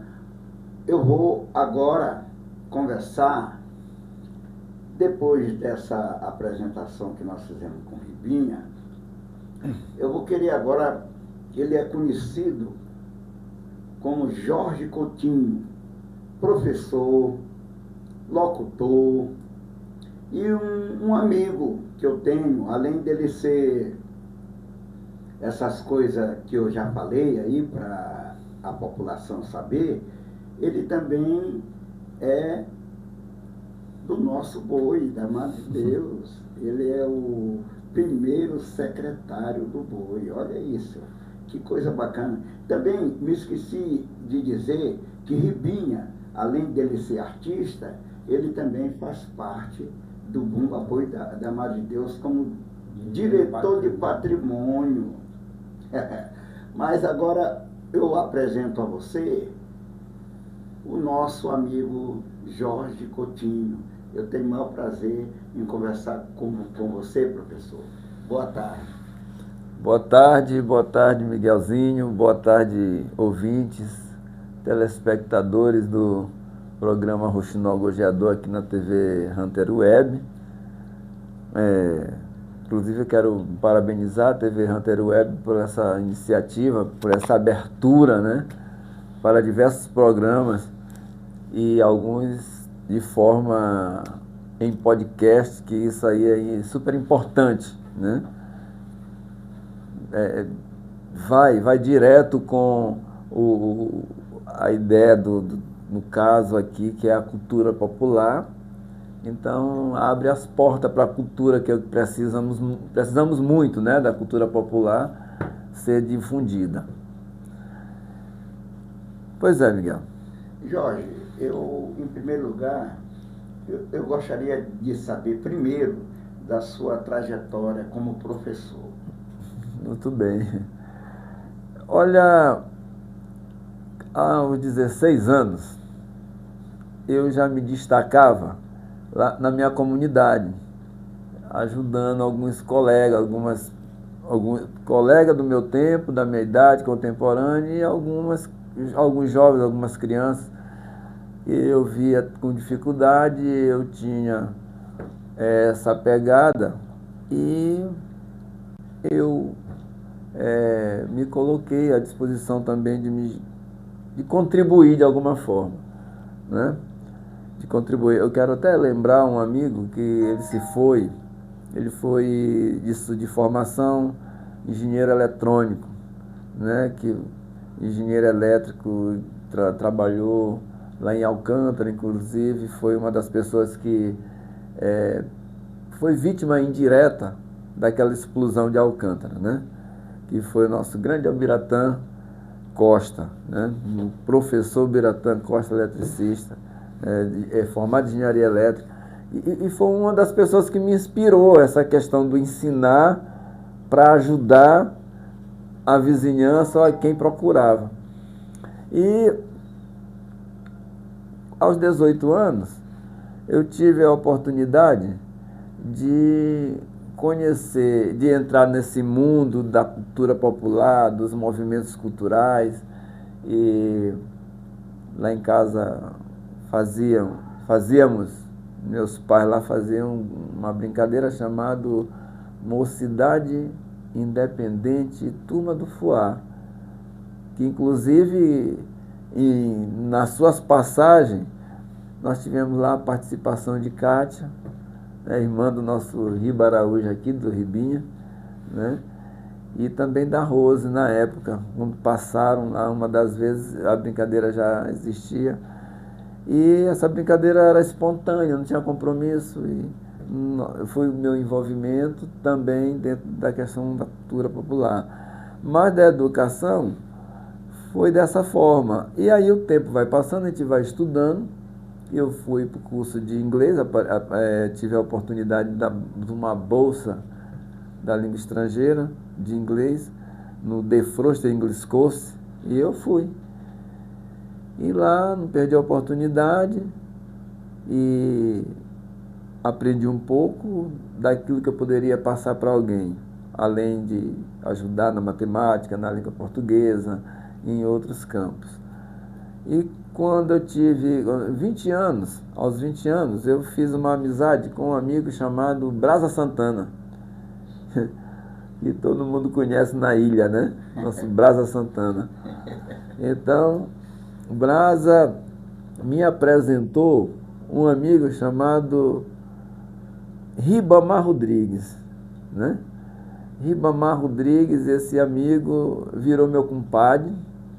eu vou agora conversar, depois dessa apresentação que nós fizemos com Ribinha, eu vou querer agora, ele é conhecido como Jorge Coutinho, professor, locutor e um amigo que eu tenho, além dele ser essas coisas que eu já falei aí para a população saber, ele também é do nosso boi, da Madre Deus. Ele é o primeiro secretário do boi, olha isso, que coisa bacana. Também me esqueci de dizer que Ribinha, além dele ser artista, ele também faz parte do Bumba Boi da Madre Deus como diretor de patrimônio. Mas agora eu apresento a você o nosso amigo Jorge Coutinho. Eu tenho o maior prazer em conversar com você, professor. Boa tarde. Boa tarde, Miguelzinho. Boa tarde, ouvintes, telespectadores do programa Rouxinol Gojeador aqui na TV Hunter Web. Inclusive eu quero parabenizar a TV Hunter Web por essa iniciativa, por essa abertura, né, para diversos programas e alguns de forma em podcast, que isso aí é super importante, né? Vai direto com a ideia no caso aqui, que é a cultura popular. Então, abre as portas para a cultura que precisamos muito, né, da cultura popular ser difundida. Pois é, Miguel. Jorge, em primeiro lugar, eu gostaria de saber primeiro da sua trajetória como professor. Muito bem. Olha, aos 16 anos, eu já me destacava lá na minha comunidade, ajudando alguns colegas, alguns colegas do meu tempo, da minha idade contemporânea, e alguns jovens, algumas crianças que eu via com dificuldade. Eu tinha essa pegada e eu me coloquei à disposição também de contribuir de alguma forma, né? De contribuir. Eu quero até lembrar um amigo que ele foi de formação engenheiro eletrônico, né? Que engenheiro elétrico, trabalhou lá em Alcântara, inclusive, foi uma das pessoas que foi vítima indireta daquela explosão de Alcântara, né? Que foi o nosso grande Albiratã Costa, né? O professor Biratã Costa, eletricista, formado em engenharia elétrica, e foi uma das pessoas que me inspirou essa questão do ensinar para ajudar a vizinhança ou quem procurava. E aos 18 anos, eu tive a oportunidade de conhecer, de entrar nesse mundo da cultura popular, dos movimentos culturais. E lá em casa fazíamos, meus pais lá faziam uma brincadeira chamada Mocidade Independente Turma do Fuá, que inclusive nas suas passagens nós tivemos lá a participação de Kátia, irmã do nosso Riba Araújo aqui, do Ribinha, né? E também da Rose na época, quando passaram lá, uma das vezes a brincadeira já existia. E essa brincadeira era espontânea, não tinha compromisso, e foi o meu envolvimento também dentro da questão da cultura popular. Mas da educação foi dessa forma. E aí o tempo vai passando, a gente vai estudando. Eu fui para o curso de inglês, tive a oportunidade de uma bolsa da língua estrangeira, de inglês, no The Froster English Course, e eu fui. E lá não perdi a oportunidade e aprendi um pouco daquilo que eu poderia passar para alguém, além de ajudar na matemática, na língua portuguesa, em outros campos. E quando eu tive 20 anos, aos 20 anos, eu fiz uma amizade com um amigo chamado Brasa Santana, que todo mundo conhece na ilha, né? Nosso Brasa Santana. Então, Brasa me apresentou um amigo chamado Ribamar Rodrigues, né? Ribamar Rodrigues, esse amigo virou meu compadre,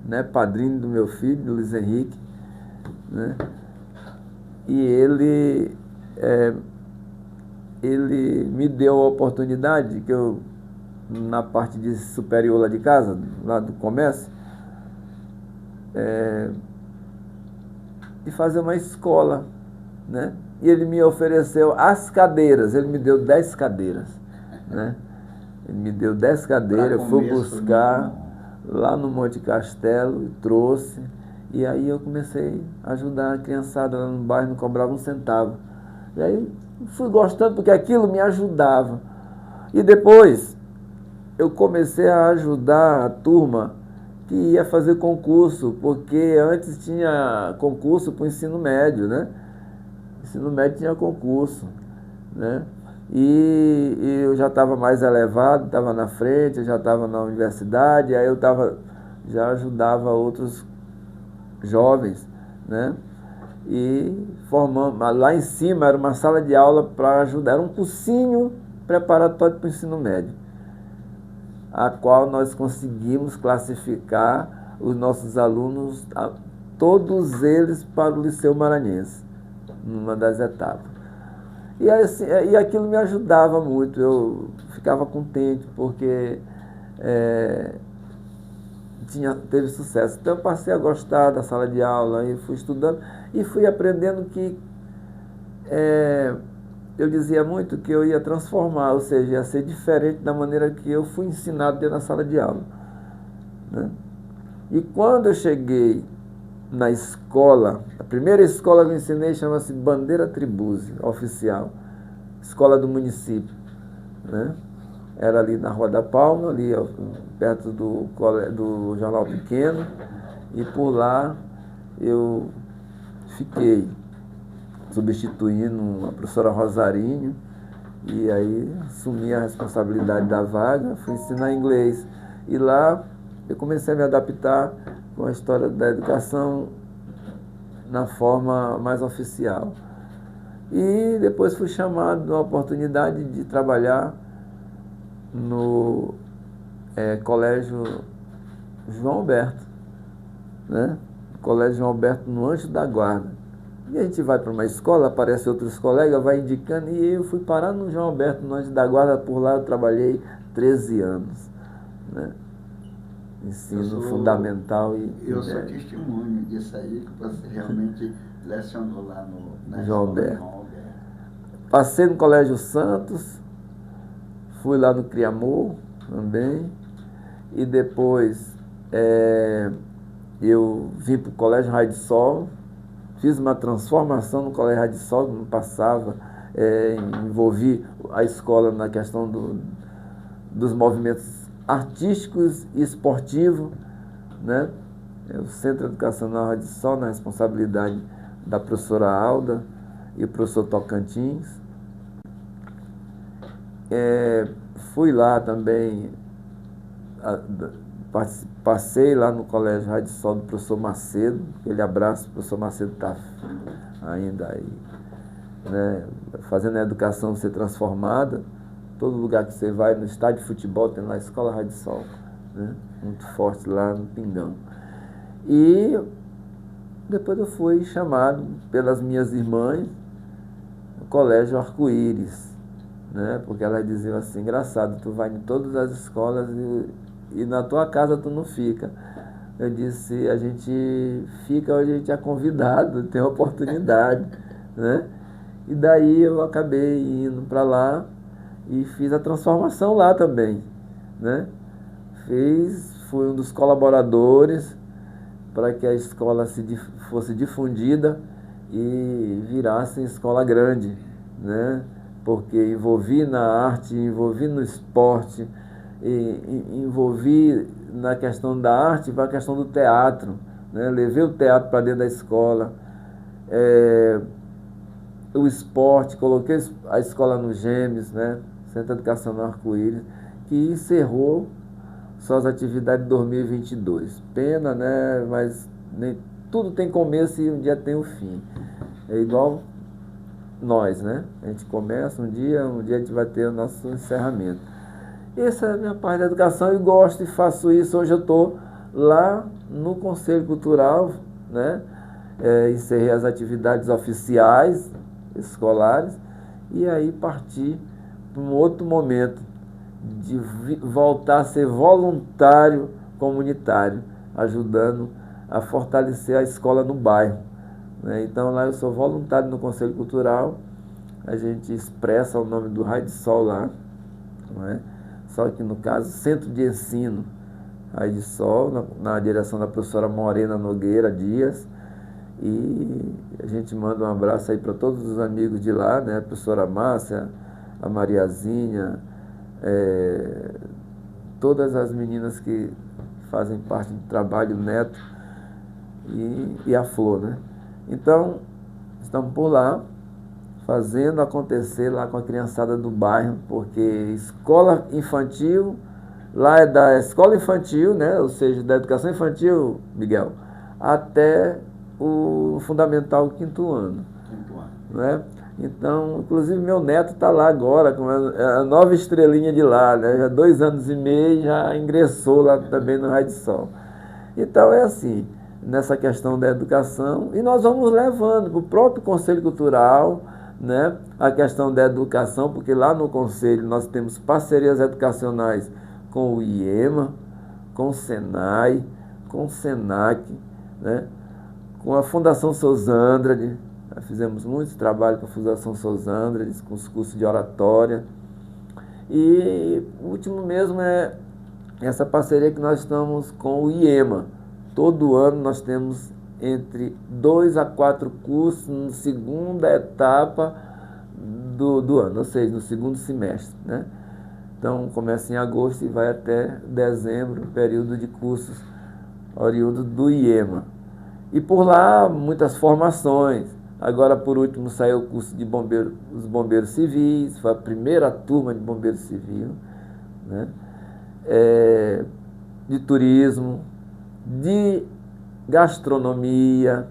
né? Padrinho do meu filho, do Luiz Henrique, né? E ele me deu a oportunidade que eu, na parte de superior lá de casa, lá do comércio, de fazer uma escola, né? E ele me ofereceu as cadeiras, ele me deu 10 cadeiras, né? Ele me deu 10 cadeiras, eu fui buscar lá no Monte Castelo e trouxe. E aí eu comecei a ajudar a criançada lá no bairro, não cobrava um centavo. E aí fui gostando porque aquilo me ajudava. E depois eu comecei a ajudar a turma que ia fazer concurso, porque antes tinha concurso para o ensino médio, né? Ensino médio tinha concurso, né? e eu já estava mais elevado, estava na frente, eu já estava na universidade, aí já ajudava outros jovens, né? E formamos, lá em cima era uma sala de aula para ajudar, era um cursinho preparatório para o ensino médio, a qual nós conseguimos classificar os nossos alunos, todos eles, para o Liceu Maranhense, numa das etapas. E, assim, e aquilo me ajudava muito, eu ficava contente, porque teve sucesso. Então eu passei a gostar da sala de aula, e fui estudando, e fui aprendendo que eu dizia muito que eu ia transformar, ou seja, ia ser diferente da maneira que eu fui ensinado dentro da sala de aula, né? E quando eu cheguei na escola, a primeira escola que eu ensinei chama-se Bandeira Tribuse, oficial, escola do município, né? Era ali na Rua da Palma, ali perto do Jornal Pequeno, e por lá eu fiquei substituindo a professora Rosarinho, e aí assumi a responsabilidade da vaga, fui ensinar inglês. E lá eu comecei a me adaptar com a história da educação na forma mais oficial. E depois fui chamado na oportunidade de trabalhar no Colégio João Alberto, né? Colégio João Alberto, no Anjo da Guarda. E a gente vai para uma escola, aparecem outros colegas, vai indicando, e eu fui parar no João Alberto, no Anjo da Guarda. Por lá eu trabalhei 13 anos, né? Ensino fundamental eu sou testemunho disso aí, que você realmente lecionou lá na João escola Alberto. João Alberto. Passei no Colégio Santos, fui lá no Criamor também, e depois eu vim para o Colégio Raio de Sol, fiz uma transformação no Colégio Raio de Sol, não passava, envolvi a escola na questão dos movimentos artísticos e esportivos, né? O Centro Educacional Raio de Sol, na responsabilidade da professora Alda e o professor Tocantins. Fui lá também, passei lá no Colégio Raio de Sol do professor Macedo, aquele abraço, o professor Macedo está ainda aí, né, fazendo a educação ser transformada. Todo lugar que você vai, no estádio de futebol, tem lá a Escola Raio de Sol, né, muito forte lá no Pingão. E depois eu fui chamado pelas minhas irmãs no Colégio Arco-Íris, né, porque elas diziam assim: engraçado, tu vai em todas as escolas e na tua casa tu não fica. Eu disse: a gente fica onde a gente é convidado, tem oportunidade, né? E daí eu acabei indo para lá e fiz a transformação lá também, né? Fui um dos colaboradores para que a escola fosse difundida e virasse escola grande, né? Porque envolvi na arte, envolvi no esporte, e envolvi na questão da arte, para a questão do teatro, né? Levei o teatro para dentro da escola, o esporte, coloquei a escola no Gêmeos, né? Centro Educacional Arco-Íris, que encerrou suas atividades em 2022. Pena, né? Mas tudo tem começo e um dia tem o fim. É igual nós, né? A gente começa um dia a gente vai ter o nosso encerramento. Essa é a minha parte da educação, e gosto e faço isso. Hoje eu estou lá no Conselho Cultural, né? Encerrei as atividades oficiais, escolares, e aí parti para um outro momento de voltar a ser voluntário comunitário, ajudando a fortalecer a escola no bairro, né? Então lá eu sou voluntário no Conselho Cultural, a gente expressa o nome do Raio de Sol lá, não é? Só que no caso, Centro de Ensino Raio de Sol, na direção da professora Morena Nogueira Dias, e a gente manda um abraço aí para todos os amigos de lá, né? A professora Márcia, a Mariazinha, todas as meninas que fazem parte do trabalho, o Neto e a Flor, né? Então, estamos por lá, fazendo acontecer lá com a criançada do bairro, porque escola infantil, lá é da escola infantil, né, ou seja, da educação infantil, Miguel, até o fundamental quinto ano. Né? Então, inclusive meu neto está lá agora, com a nova estrelinha de lá, né? Já 2 anos e meio, já ingressou lá também no Raio de Sol. Então é assim, nessa questão da educação, e nós vamos levando para o próprio Conselho Cultural, né, a questão da educação, porque lá no Conselho nós temos parcerias educacionais com o IEMA, com o SENAI, com o SENAC, né, com a Fundação Sousandrade. Fizemos muitos trabalhos com a Fundação Sousandrade, com os cursos de oratória. E o último mesmo é essa parceria que nós estamos com o IEMA. Todo ano nós temos entre 2 a 4 cursos na segunda etapa do ano, ou seja, no segundo semestre, né? Então começa em agosto e vai até dezembro, período de cursos oriundos do IEMA. E por lá muitas formações. Agora por último saiu o curso de os bombeiros civis, foi a primeira turma de bombeiro civil, né? De turismo, de gastronomia,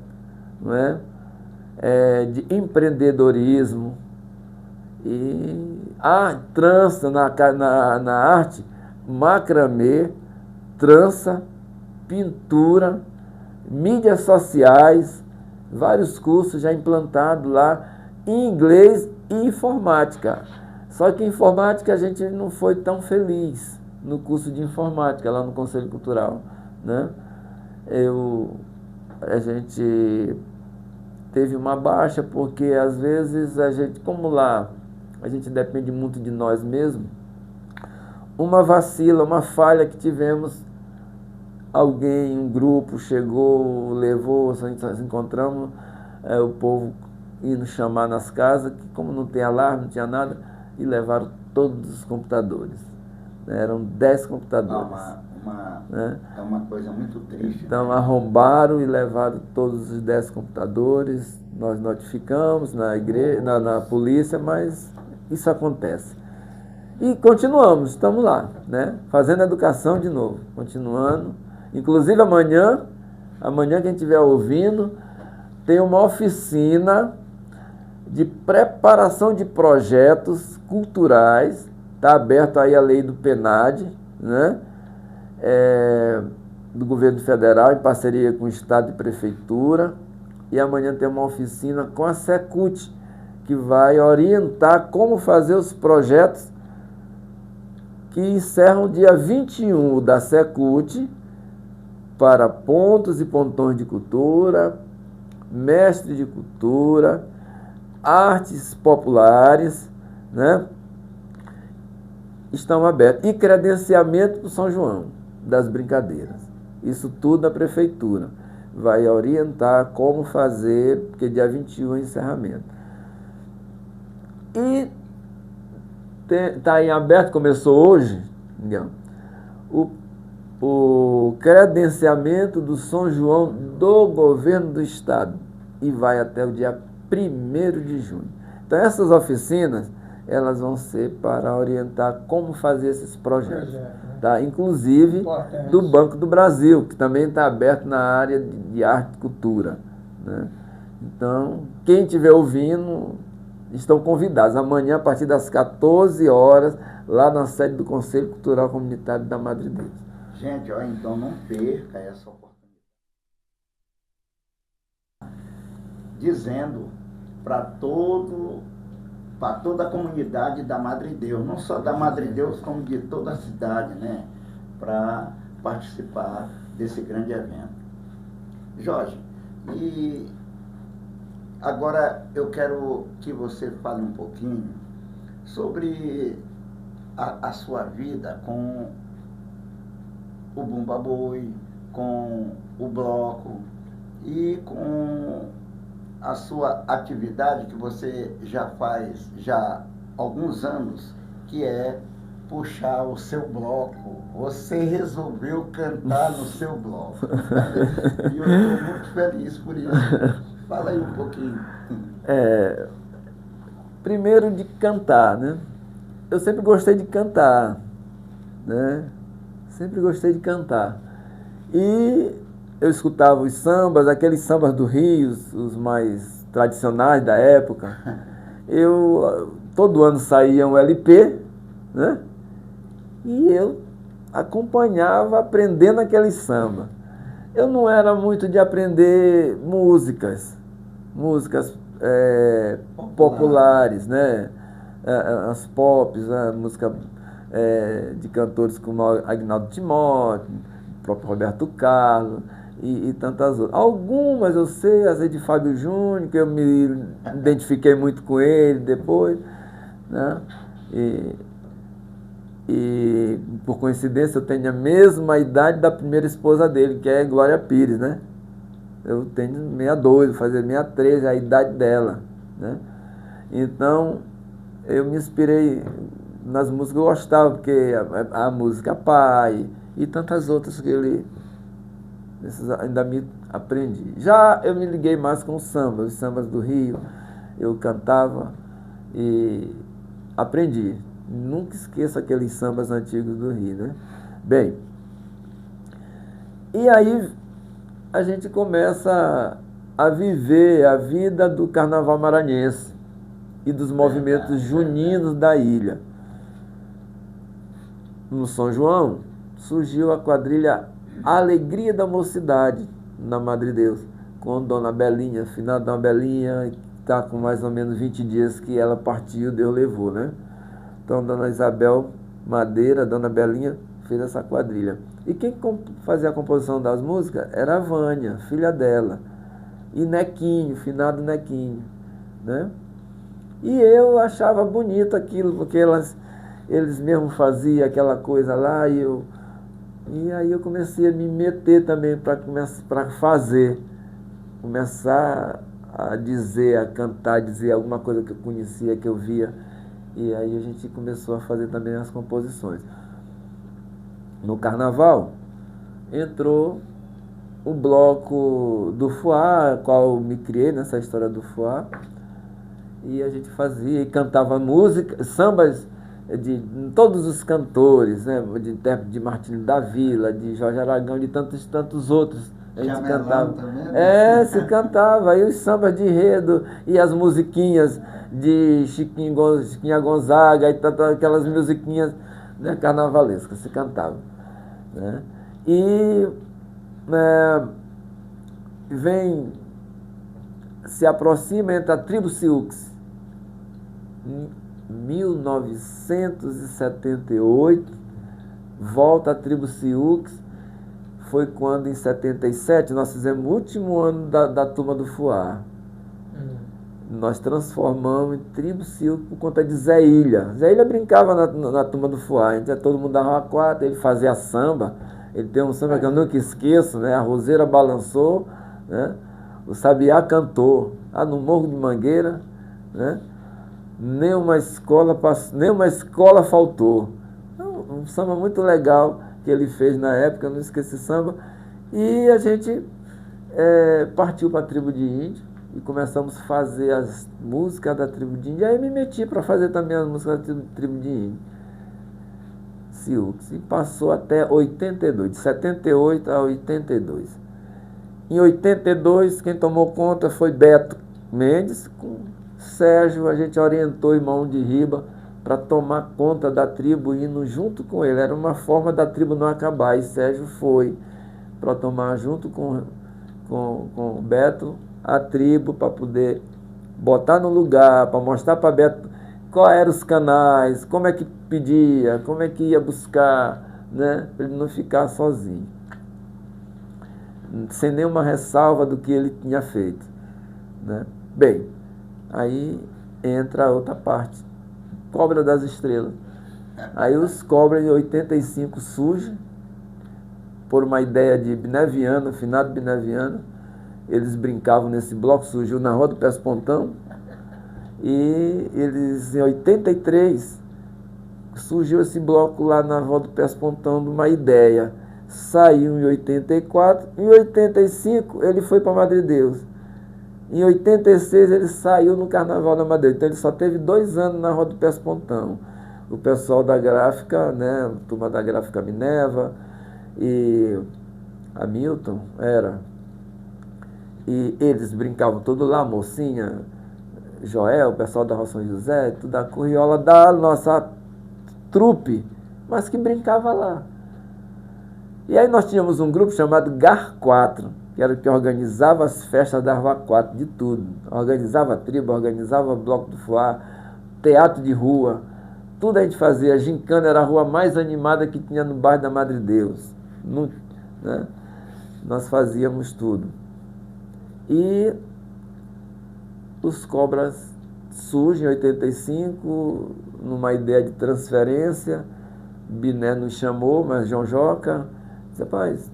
não é? De empreendedorismo, e trança na arte, macramê, trança, pintura, mídias sociais, vários cursos já implantados lá em inglês e informática. Só que informática a gente não foi tão feliz no curso de informática lá no Conselho Cultural, né? A gente teve uma baixa porque às vezes a gente, como lá a gente depende muito de nós mesmos, uma vacila, uma falha que tivemos, alguém, um grupo chegou, levou, nós encontramos o povo indo chamar nas casas, que como não tem alarme, não tinha nada, e levaram todos os computadores. Eram 10 computadores. É uma coisa muito triste. Então arrombaram e levaram todos os 10 computadores. Nós notificamos na igreja, na polícia, mas isso acontece. E continuamos, estamos lá, né? Fazendo educação de novo, continuando. Inclusive amanhã quem estiver ouvindo, tem uma oficina de preparação de projetos culturais. Está aberto aí a lei do PENAD, né? Do governo federal, em parceria com o Estado e Prefeitura. E amanhã tem uma oficina com a Secult, que vai orientar como fazer os projetos que encerram dia 21 da Secult para pontos e pontões de cultura, mestre de cultura, artes populares, né? Estão abertos. E credenciamento para o São João, das brincadeiras. Isso tudo a prefeitura vai orientar como fazer, porque dia 21 é encerramento. E está em aberto, começou hoje, o credenciamento do São João do governo do estado e vai até o dia 1º de junho. Então essas oficinas, elas vão ser para orientar como fazer esses projetos, tá? Inclusive do Banco do Brasil, que também está aberto na área de arte e cultura, né? Então, quem estiver ouvindo, estão convidados. Amanhã, a partir das 14 horas, lá na sede do Conselho Cultural Comunitário da Madre Deus. Gente, então não perca essa oportunidade. Dizendo para toda a comunidade da Madre Deus, não só da Madre Deus, como de toda a cidade, né? Para participar desse grande evento. Jorge, e agora eu quero que você fale um pouquinho sobre a sua vida com o Bumba Boi, com o bloco e com a sua atividade que você já faz há alguns anos, que é puxar o seu bloco. Você resolveu cantar no seu bloco. E eu estou muito feliz por isso. Fala aí um pouquinho. primeiro de cantar, né? Eu sempre gostei de cantar, né? Sempre gostei de cantar. E eu escutava os sambas, aqueles sambas do Rio, os mais tradicionais da época. Todo ano saía um LP, né? E eu acompanhava aprendendo aquele samba. Eu não era muito de aprender músicas populares, né? As pops, a música de cantores como Agnaldo Timóteo, o próprio Roberto Carlos e tantas outras. Algumas eu sei, as de Fábio Júnior, que eu me identifiquei muito com ele depois, né? E por coincidência eu tenho a mesma idade da primeira esposa dele, que é Glória Pires, né? Eu tenho 62, vou fazer 63, a idade dela, né? Então, eu me inspirei nas músicas que eu gostava, porque a música Pai e tantas outras que ainda me aprendi. Já eu me liguei mais com o samba, os sambas do Rio, eu cantava e aprendi. Nunca esqueço aqueles sambas antigos do Rio, né? Bem, e aí a gente começa a viver a vida do carnaval maranhense e dos movimentos juninos da ilha. No São João, surgiu a quadrilha Alegria da Mocidade, na Madre Deus, com Dona Belinha, finada Dona Belinha, que está com mais ou menos 20 dias que ela partiu, Deus levou, né? Então, Dona Isabel Madeira, Dona Belinha, fez essa quadrilha. E quem fazia a composição das músicas era a Vânia, filha dela. E Nequinho, finado Nequinho, né? E eu achava bonito aquilo, porque eles mesmos faziam aquela coisa lá, e aí eu comecei a me meter também para fazer. Começar a dizer, a cantar, a dizer alguma coisa que eu conhecia, que eu via. E aí a gente começou a fazer também as composições. No carnaval, entrou o bloco do Fuá, qual eu me criei nessa história do Fuá. E a gente fazia e cantava música, sambas de todos os cantores, né? De Martinho da Vila, de Jorge Aragão, de tantos outros. A gente cantava. Também, né? Se cantava. Aí os sambas de enredo e as musiquinhas de Chiquinha Gonzaga e aquelas musiquinhas, né, carnavalescas, se cantava, né? E se aproxima entre a tribo Siux. Em 1978, volta a tribo Siux. Foi quando, em 77, nós fizemos o último ano da turma do Fuá. Nós transformamos em tribo Siux por conta de Zé Ilha. Zé Ilha brincava na turma do Fuá. Então, todo mundo dava uma quatro, ele fazia samba. Ele tem um samba que eu nunca esqueço, né? A roseira balançou, né? O sabiá cantou. No Morro de Mangueira, né? Nenhuma escola faltou. Um samba muito legal que ele fez na época, eu não esqueci esse samba. E a gente partiu para a tribo de índio e começamos a fazer as músicas da tribo de índio. Aí me meti para fazer também as músicas da tribo de índio, Siux, e passou até 82, de 78 a 82. Em 82, quem tomou conta foi Beto Mendes. Com Sérgio, a gente orientou o irmão de Riba para tomar conta da tribo, indo junto com ele. Era uma forma da tribo não acabar. E Sérgio foi para tomar junto com o Beto a tribo, para poder botar no lugar, para mostrar para Beto quais eram os canais, como é que pedia, como é que ia buscar, né, para ele não ficar sozinho, sem nenhuma ressalva do que ele tinha feito, né? Bem, aí entra a outra parte, Cobra das Estrelas. Aí os Cobras de 85 surgem, por uma ideia de Bineviano, finado Bineviano. Eles brincavam nesse bloco, surgiu na Rua do Pés Pontão. E eles, em 83, surgiu esse bloco lá na Rua do Pés Pontão de uma ideia. Saiu em 84, em 85 ele foi para Madre Deus. Em 86 ele saiu no Carnaval da Madeira, então ele só teve 2 anos na Roda do Pés Pontão. O pessoal da gráfica, né, a turma da gráfica Minerva e Hamilton, e eles brincavam tudo lá, Mocinha, Joel, o pessoal da Rua São José, tudo a curriola da nossa trupe, mas que brincava lá. E aí nós tínhamos um grupo chamado GAR 4, que era o que organizava as festas da Rua 4, de tudo. Organizava a tribo, organizava o bloco do fuá, teatro de rua, tudo a gente fazia. A gincana era a rua mais animada que tinha no bairro da Madre Deus. Né? Nós fazíamos tudo. E os Cobras surgem em 85, numa ideia de transferência. Biné nos chamou, mas João Joca disse: rapaz,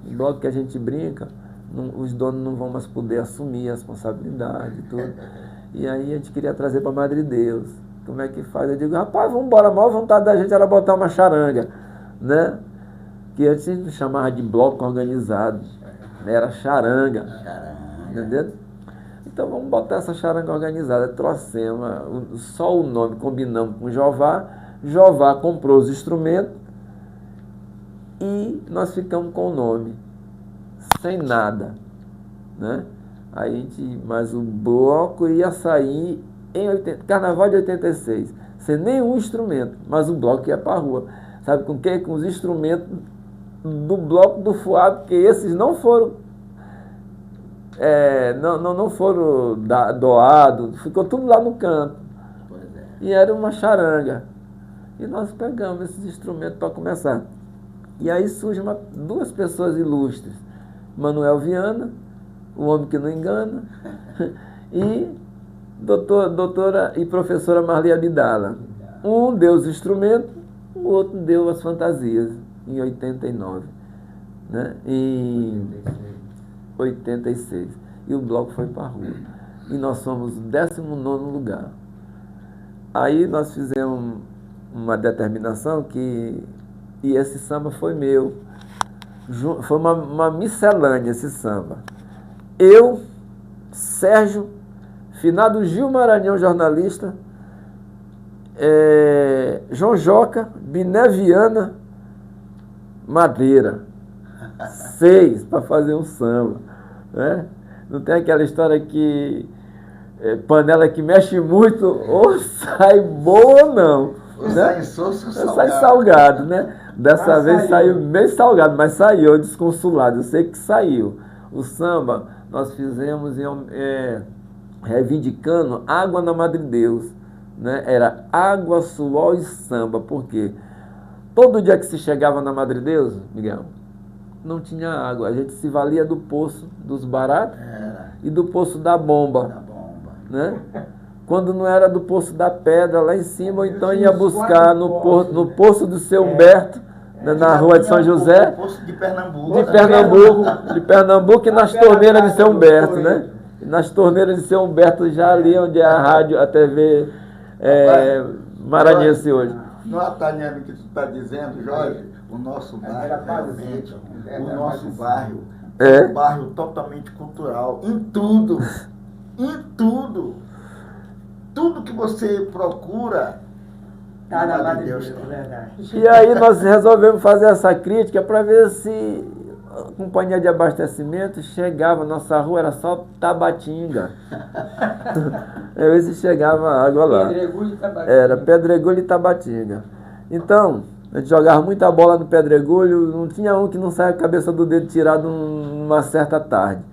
o bloco que a gente brinca, os donos não vão mais poder assumir a responsabilidade e tudo. E aí a gente queria trazer para Madre Deus. Como é que faz? Eu digo: rapaz, vamos embora. A maior vontade da gente era botar uma charanga, né? Que antes a gente chamava de bloco organizado. Era charanga. Entendeu? Então vamos botar essa charanga organizada. Trouxemos só o nome, combinamos com Jová. Jová comprou os instrumentos e nós ficamos com o nome, sem nada, né? Aí a gente, mas o bloco ia sair em Carnaval de 86, sem nenhum instrumento, mas o bloco ia para a rua. Sabe com quem? Com os instrumentos do bloco do fuá, porque esses não foram não foram doados, ficou tudo lá no canto. E era uma charanga. E nós pegamos esses instrumentos para começar. E aí surgem 2 pessoas ilustres. Manuel Viana, o homem que não engana, e doutora e professora Marli Abdala. Um deu os instrumentos, o outro deu as fantasias, em 89. Né? Em 86. E o bloco foi para a rua. E nós fomos o 19º lugar. Aí nós fizemos uma determinação e esse samba foi meu. Foi uma miscelânea esse samba. Eu, Sérgio, finado Gil Maranhão, jornalista, João Joca, Biné Viana, Madeira. 6 para fazer um samba. Né? Não tem aquela história que panela que mexe muito, ou sai boa ou não. Ou né? sai insosso ou salgado. Sai salgado, né? Dessa vez saiu bem salgado, mas saiu desconsolado. Eu sei que saiu. O samba nós fizemos reivindicando água na Madre Deus. Né? Era água, suor e samba. Por quê? Todo dia que se chegava na Madre Deus, Miguel, não tinha água. A gente se valia do poço dos baratos e do poço da bomba. Né? Quando não era do poço da pedra lá em cima, ou então ia buscar no poço do seu Humberto, na rua de São José, Poço de Pernambuco. De Pernambuco e nas torneiras de São Humberto, né? E nas torneiras de São Humberto, já ali onde é a rádio, a TV maranhense hoje. No atalhando que tu está dizendo, Jorge, o nosso bairro, realmente, o nosso bairro é um bairro totalmente cultural, em tudo. Em tudo. Tudo que você procura, tá na Madre Deus, é verdade. E aí nós resolvemos fazer essa crítica para ver se a companhia de abastecimento chegava, nossa rua era só Tabatinga. Para ver se chegava água lá. Pedregulho e Tabatinga. Era Pedregulho e Tabatinga. Então, a gente jogava muita bola no Pedregulho, não tinha um que não saia a cabeça do dedo tirado numa certa tarde.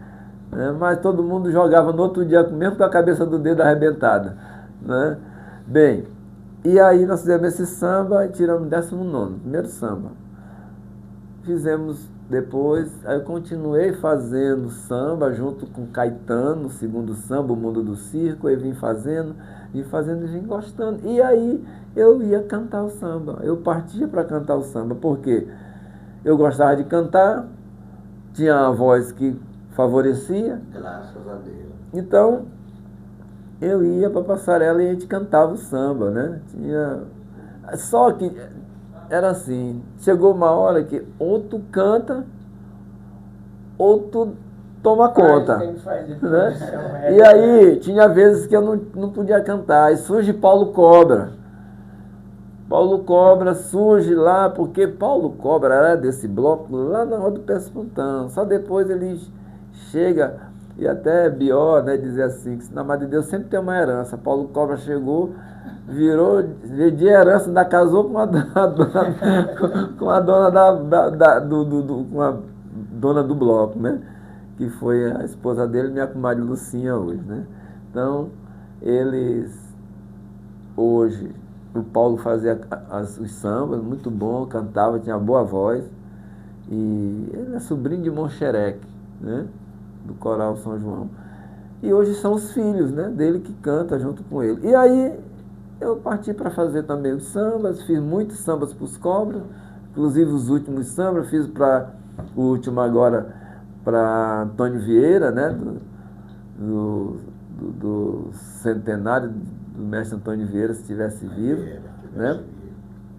Mas todo mundo jogava no outro dia, mesmo com a cabeça do dedo arrebentada. Né? Bem, e aí nós fizemos esse samba e tiramos 19º, primeiro samba. Fizemos depois, aí eu continuei fazendo samba junto com Caetano, o segundo samba, O Mundo do Circo, aí vim fazendo e vim gostando. E aí eu ia cantar o samba, eu partia para cantar o samba, porque eu gostava de cantar, tinha uma voz que favorecia. Graças a Deus. Então, eu ia para a passarela e a gente cantava o samba, né? Só que era assim, chegou uma hora que ou tu canta, ou tu toma conta. Tem que fazer Né? produção, E aí, tinha vezes que eu não podia cantar. Aí surge Paulo Cobra. Paulo Cobra surge lá, porque Paulo Cobra era desse bloco lá na Rua do Pé Espontâneo. Só depois ele chega, e até Bió, né, dizer assim, que na Madre de Deus sempre tem uma herança. Paulo Cobra chegou, virou de herança, ainda casou com a dona do bloco, né? Que foi a esposa dele, minha comadre Lucinha hoje, né? Então, eles hoje, o Paulo fazia os sambas, muito bom, cantava, tinha boa voz. E ele é sobrinho de Monchereque, né? Do Coral São João. E hoje são os filhos, né, dele que canta junto com ele. E aí eu parti para fazer também os sambas, fiz muitos sambas para os Cobras, inclusive os últimos sambas, fiz para o último agora para Antônio Vieira, né, do centenário do mestre Antônio Vieira, se estivesse vivo, né?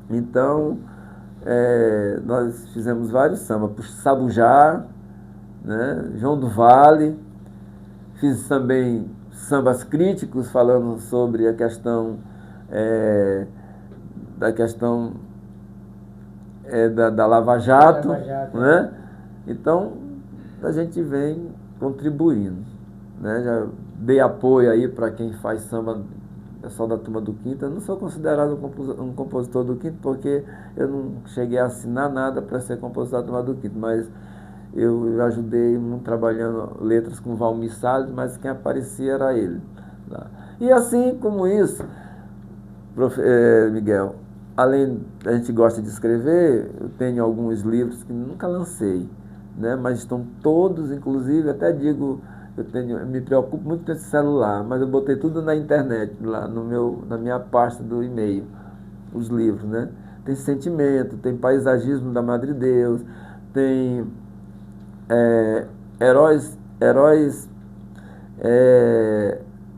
Então, nós fizemos vários sambas, para o Sabujá, né? João do Vale, fiz também sambas críticos falando sobre a questão da Lava Jato, né? Então a gente vem contribuindo, né? Já dei apoio aí para quem faz samba, pessoal da Turma do Quinto. Eu não sou considerado um compositor do Quinto porque eu não cheguei a assinar nada para ser compositor da Turma do Quinto, mas eu ajudei muito trabalhando letras com Valmir Salles, mas quem aparecia era ele. E assim como isso, Miguel, além a gente gosta de escrever, eu tenho alguns livros que nunca lancei, né? Mas estão todos, inclusive, até digo, eu me preocupo muito com esse celular, mas eu botei tudo na internet, lá na minha pasta do e-mail, os livros, né? Tem Sentimento, tem Paisagismo da Madre Deus, tem heróis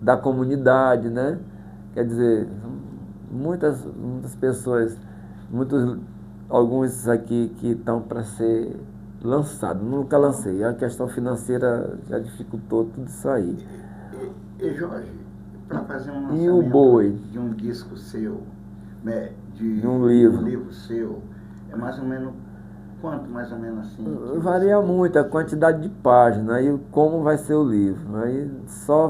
da comunidade, né? Quer dizer, muitas pessoas, alguns aqui que estão para ser lançados, nunca lancei. A questão financeira já dificultou tudo isso aí. E Jorge, para fazer um e o boi de um disco seu, né, de um livro seu, é mais ou menos quanto, mais ou menos assim? Varia muito a quantidade de páginas e como vai ser o livro. Aí só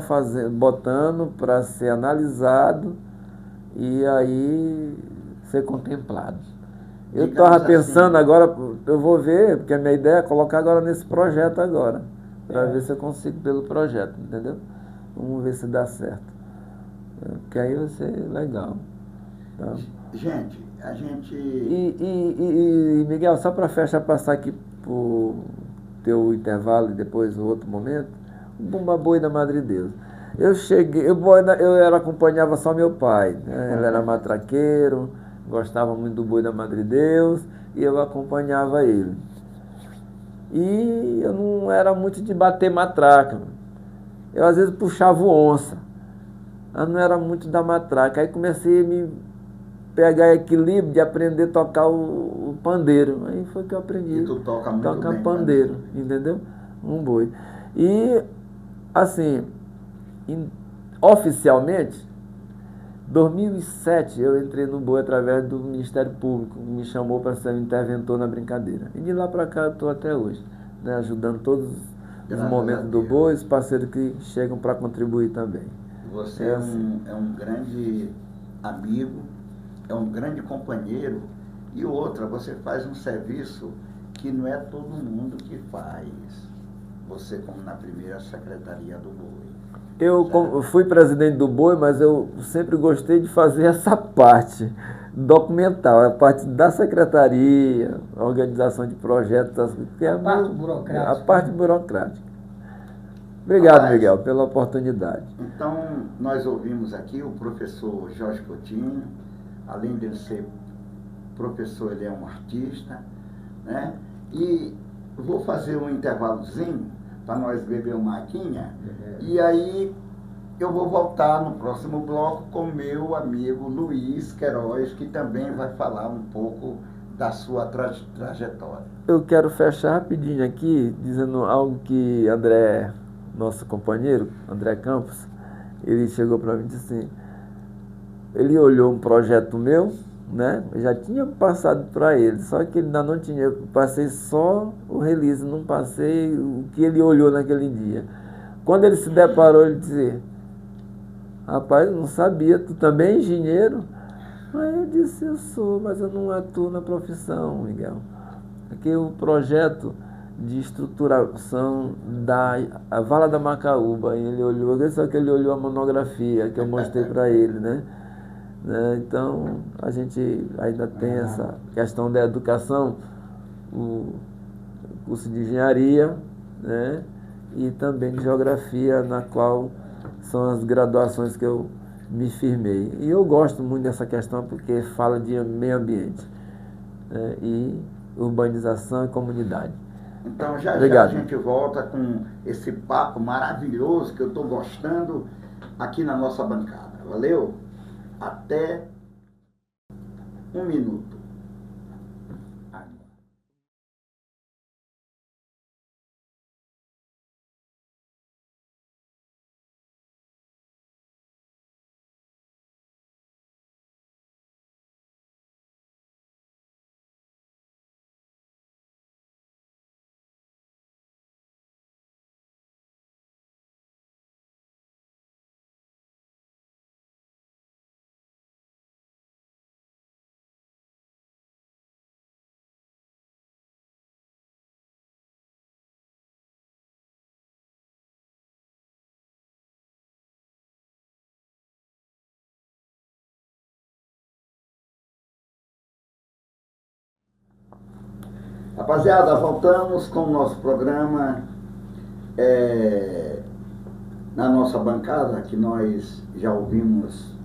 botando para ser analisado e aí ser contemplado. Eu estava pensando assim, agora, eu vou ver, porque a minha ideia é colocar agora nesse projeto agora, para ver se eu consigo pelo projeto, entendeu? Vamos ver se dá certo. Porque aí vai ser legal. Tá? Gente, a gente... E Miguel, só para fechar, passar aqui pro teu intervalo e depois o outro momento, o Bumba Boi da Madre Deus. Eu cheguei, acompanhava só meu pai, né? Ele era matraqueiro, gostava muito do Boi da Madre Deus e eu acompanhava ele. E eu não era muito de bater matraca. Eu às vezes puxava o onça. Eu não era muito da matraca. Aí comecei a me pegar equilíbrio de aprender a tocar o pandeiro. Aí foi que eu aprendi. E tu toca muito tocar bem, pandeiro, entendeu? Um boi. E assim, oficialmente, 2007 eu entrei no boi através do Ministério Público, que me chamou para ser um interventor na brincadeira. E de lá para cá eu estou até hoje, né, ajudando todos os momentos do boi, os parceiros que chegam para contribuir também. Você é um grande amigo, é um grande companheiro, e outra, você faz um serviço que não é todo mundo que faz. Você como na primeira secretaria do boi. Eu fui presidente do boi, mas eu sempre gostei de fazer essa parte documental, a parte da secretaria, a organização de projetos, que é a parte burocrática. Obrigado, Miguel, pela oportunidade. Então, nós ouvimos aqui o professor Jorge Coutinho. Além de ele ser professor, ele é um artista, né? E vou fazer um intervalozinho para nós beber uma maquinha, e aí eu vou voltar no próximo bloco com meu amigo Luiz Queiroz, que também vai falar um pouco da sua trajetória. Eu quero fechar rapidinho aqui, dizendo algo que André, nosso companheiro, André Campos, ele chegou para mim e disse assim, ele olhou um projeto meu, né? Eu já tinha passado para ele, só que ele ainda não tinha, eu passei só o release, não passei o que ele olhou naquele dia. Quando ele se deparou, ele disse, rapaz, eu não sabia, tu também é engenheiro? Aí eu disse, eu sou, mas eu não atuo na profissão, Miguel. Aqui o projeto de estruturação da a Vala da Macaúba, e ele olhou, só que ele olhou a monografia que eu mostrei para ele, né? Então, a gente ainda tem essa questão da educação, o curso de engenharia, né? E também de geografia, na qual são as graduações que eu me firmei. E eu gosto muito dessa questão porque fala de meio ambiente, né? E urbanização e comunidade. Então já Obrigado. Já a gente volta com esse papo maravilhoso que eu estou gostando aqui na nossa bancada. Valeu? Até 1 minuto. Rapaziada, voltamos com o nosso programa na nossa bancada, que nós já ouvimos